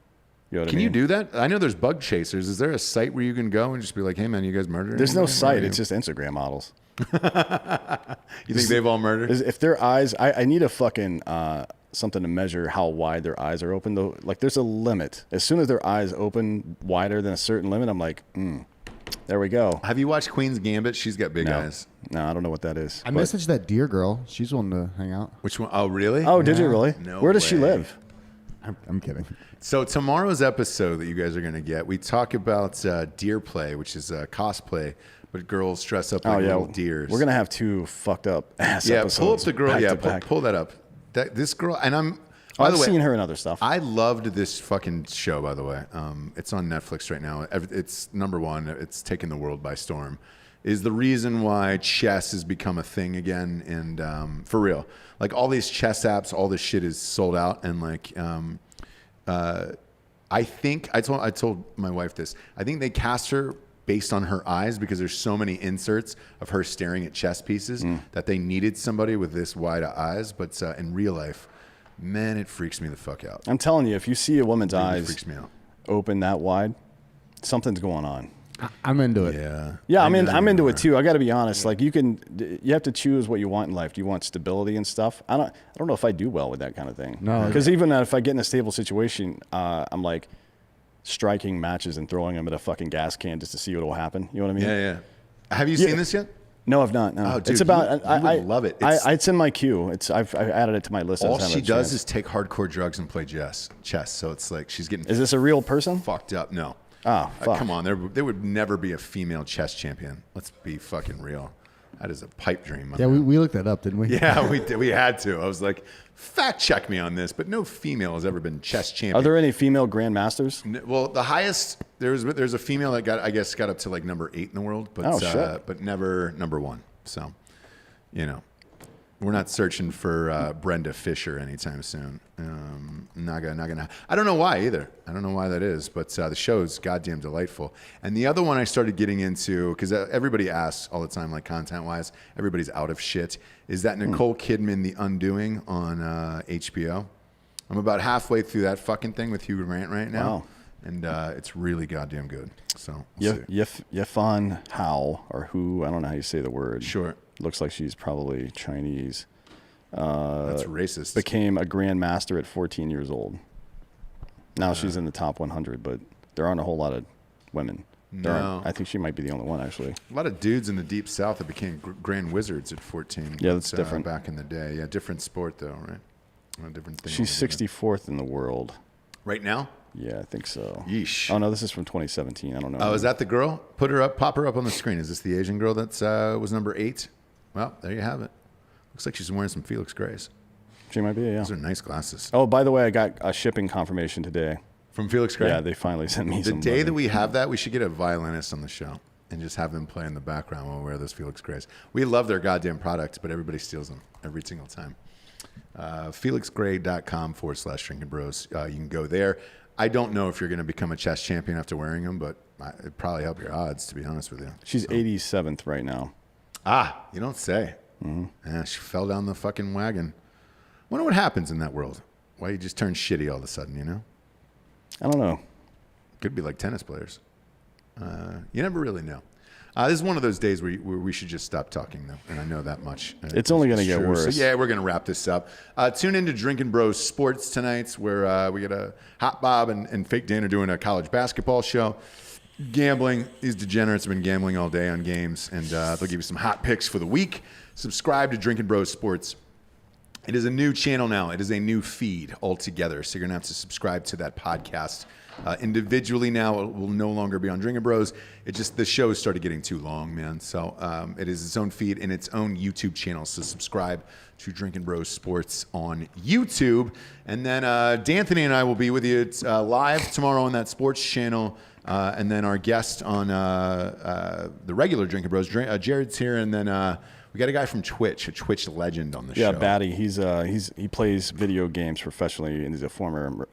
You know what I mean? Can you do that? I know there's bug chasers. Is there a site where you can go and just be like, hey, man, you guys murdered? There's no site. It's just Instagram models. You think they've all murdered? If their eyes, I need a fucking... something to measure how wide their eyes are open though. Like there's a limit. As soon as their eyes open wider than a certain limit, I'm like, There we go. Have you watched Queen's Gambit? She's got big eyes. No, I don't know what that is. I messaged that deer girl. She's willing to hang out. Which one? Oh, really? Oh, did you really? No Where does she way. live? I'm kidding. So tomorrow's episode that you guys are going to get, we talk about deer play, which is cosplay, but girls dress up like little deers. We're gonna have 2 fucked up ass pull up episodes. the girl. back Yeah, to back. pull that up. This girl, and I'm. By I've the way, seen her in other stuff. I loved this fucking show. By the way, it's on Netflix right now. It's number 1. It's taken the world by storm. Is the reason why chess has become a thing again, and for real, like all these chess apps, all this shit is sold out, and like. I think I told my wife this. I think they cast her based on her eyes because there's so many inserts of her staring at chess pieces that they needed somebody with this wide eyes. But in real life, man, it freaks me the fuck out. I'm telling you, if you see a woman's It eyes freaks me out. open that wide, something's going on. I'm into it. Yeah, I'm into it too. I got to be honest. Like you have to choose what you want in life. Do you want stability and stuff? I don't know if I do well with that kind of thing. No, because even if I get in a stable situation, I'm like striking matches and throwing them at a fucking gas can just to see what will happen. You know what I mean? Yeah. Have you seen this yet? No, I've not. No, Oh, dude, it's about. you would love it. It's in my queue. I've added it to my list. All she does is take hardcore drugs and play chess. So it's like she's getting. Is this a real person? Fucked up? No. Oh, fuck. Come on, there would never be a female chess champion. Let's be fucking real. That is a pipe dream. Yeah, we looked that up, didn't we? Yeah, we did. We had to. I was like, fact check me on this, but no female has ever been chess champion. Are there any female grandmasters? Well, the highest there's a female that got up to like number 8 in the world, but but never number 1. So, we're not searching for Brenda Fisher anytime soon. Not gonna. I don't know why either. I don't know why that is, but the show's goddamn delightful. And the other one I started getting into, because everybody asks all the time, like content-wise, everybody's out of shit, is that Nicole Kidman, The Undoing on HBO. I'm about halfway through that fucking thing with Hugh Grant right now. Wow. And it's really goddamn good. So, Yifan Hao, or who, I don't know how you say the word. Sure. Looks like she's probably Chinese. That's racist. Became a grandmaster at 14 years old. Now she's in the top 100, but there aren't a whole lot of women. I think she might be the only one, actually. A lot of dudes in the deep south that became grand wizards at 14. Yeah, that's different. Back in the day. Yeah, different sport, though, right? A different thing. She's 64th in the world. Right now? Yeah, I think so. Yeesh. Oh, no, this is from 2017. I don't know. Oh, is that the girl? Pop her up on the screen. Is this the Asian girl that was number 8? Well, there you have it. Looks like she's wearing some Felix Grays. She might be, yeah. Those are nice glasses. Oh, by the way, I got a shipping confirmation today. From Felix Gray? Yeah, they finally sent me some. The day that we have that, we should get a violinist on the show and just have them play in the background while we wear those Felix Grays. We love their goddamn products, but everybody steals them every single time. FelixGray.com/Drinkin Bros. You can go there. I don't know if you're going to become a chess champion after wearing them, but it'd probably help your odds, to be honest with you. She's 87th right now. Ah, you don't say. Mm-hmm. Yeah, she fell down the fucking wagon. Wonder what happens in that world. Why you just turn shitty all of a sudden, I don't know. Could be like tennis players. You never really know. This is one of those days where we should just stop talking, though, and I know that much. It's only going to get worse. So, yeah, we're going to wrap this up. Tune into Drinkin Bros Sports tonight, where we got a Hot Bob and Fake Dan are doing a college basketball show. Gambling. These degenerates have been gambling all day on games, and they'll give you some hot picks for the week. Subscribe to Drinkin Bros Sports. It is a new channel now. It is a new feed altogether, so you're going to have to subscribe to that podcast individually now. It will no longer be on Drinkin Bros. The show started getting too long, man. So it is its own feed and its own YouTube channel. So subscribe to Drinkin Bros Sports on YouTube. And then D'Anthony and I will be with you live tomorrow on that sports channel. And then our guest on the regular Drinkin Bros, Jared's here. And then we got a guy from Twitch, a Twitch legend on the show. Yeah, Batty. He plays video games professionally, and he's a former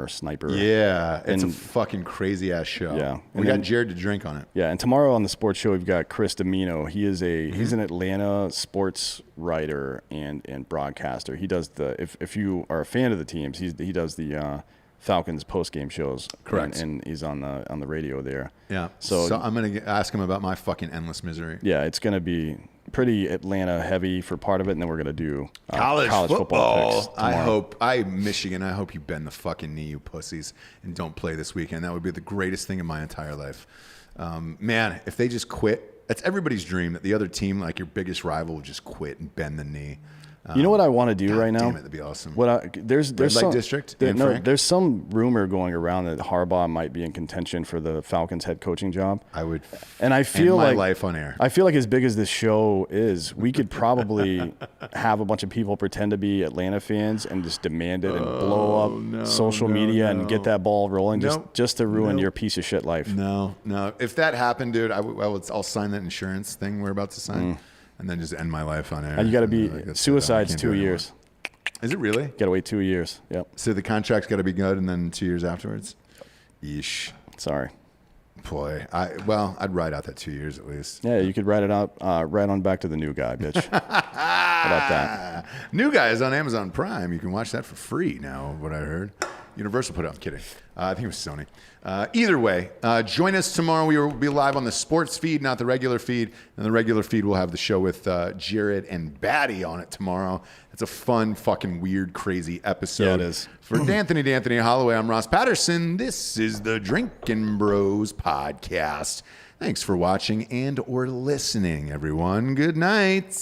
sniper. Yeah, it's a fucking crazy ass show. Yeah, we got Jared to drink on it. Yeah, and tomorrow on the sports show we've got Chris Domino. He's an Atlanta sports writer and broadcaster. He does if you are a fan of the teams, he does the Falcons post-game shows. Correct. And he's on the radio there. Yeah. So I'm going to ask him about my fucking endless misery. Yeah, it's going to be pretty Atlanta heavy for part of it, and then we're going to do college football picks tomorrow. Michigan, I hope you bend the fucking knee, you pussies, and don't play this weekend. That would be the greatest thing in my entire life. Man, if they just quit, that's everybody's dream that the other team, like your biggest rival, will just quit and bend the knee. You know what I want to do right now? Damn it, that'd be awesome. There's Red Light some District? there's some rumor going around that Harbaugh might be in contention for the Falcons head coaching job. I would and I feel end my like life on air. I feel like as big as this show is, we could probably have a bunch of people pretend to be Atlanta fans and just demand it and blow up social media and get that ball rolling just to ruin your piece of shit life. No. If that happened, dude, I'll sign that insurance thing we're about to sign. And then just end my life on air. And you got to be suicide's 2 years. Is it really? Got to wait 2 years. Yep. So the contract's got to be good, and then 2 years afterwards. Yeesh. Sorry. Boy, I'd ride out that 2 years at least. Yeah, you could write it out right on back to the new guy, bitch. How about that? New Guy is on Amazon Prime. You can watch that for free now. What I heard. Universal put it up. I'm kidding. I think it was Sony. Either way, join us tomorrow. We will be live on the sports feed, not the regular feed. And the regular feed will have the show with Jared and Batty on it tomorrow. It's a fun, fucking weird, crazy episode. Yeah, it is. For D'Anthony Holloway, I'm Ross Patterson. This is the Drinkin Bros podcast. Thanks for watching and or listening, everyone. Good night.